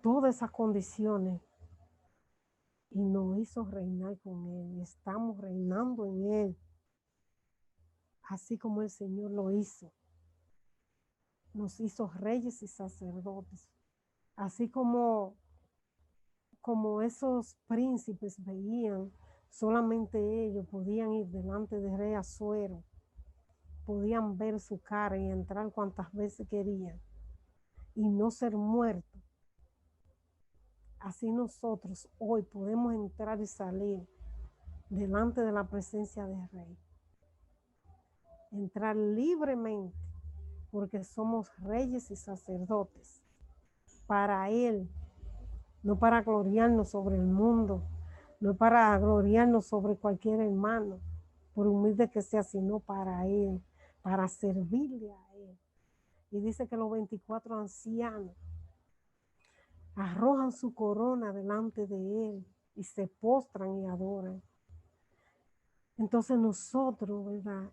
todas esas condiciones y nos hizo reinar con Él. Y estamos reinando en Él, así como el Señor lo hizo. Nos hizo reyes y sacerdotes. Así como esos príncipes veían, solamente ellos podían ir delante de Rey Asuero, podían ver su cara y entrar cuantas veces querían y no ser muertos. Así nosotros hoy podemos entrar y salir delante de la presencia del Rey. Entrar libremente porque somos reyes y sacerdotes para Él, no para gloriarnos sobre el mundo, no para gloriarnos sobre cualquier hermano, por humilde que sea, sino para Él, para servirle a Él. Y dice que los 24 ancianos arrojan su corona delante de Él y se postran y adoran. Entonces nosotros, ¿verdad?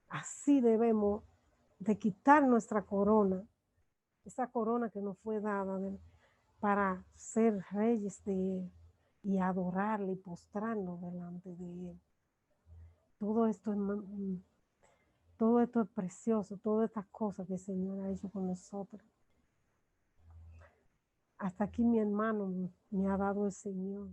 Así debemos de quitar nuestra corona, esa corona que nos fue dada para ser reyes de Él y adorarle y postrarnos delante de Él. Todo esto es precioso, todas estas cosas que el Señor ha hecho con nosotros. Hasta aquí mi hermano me ha dado el Señor.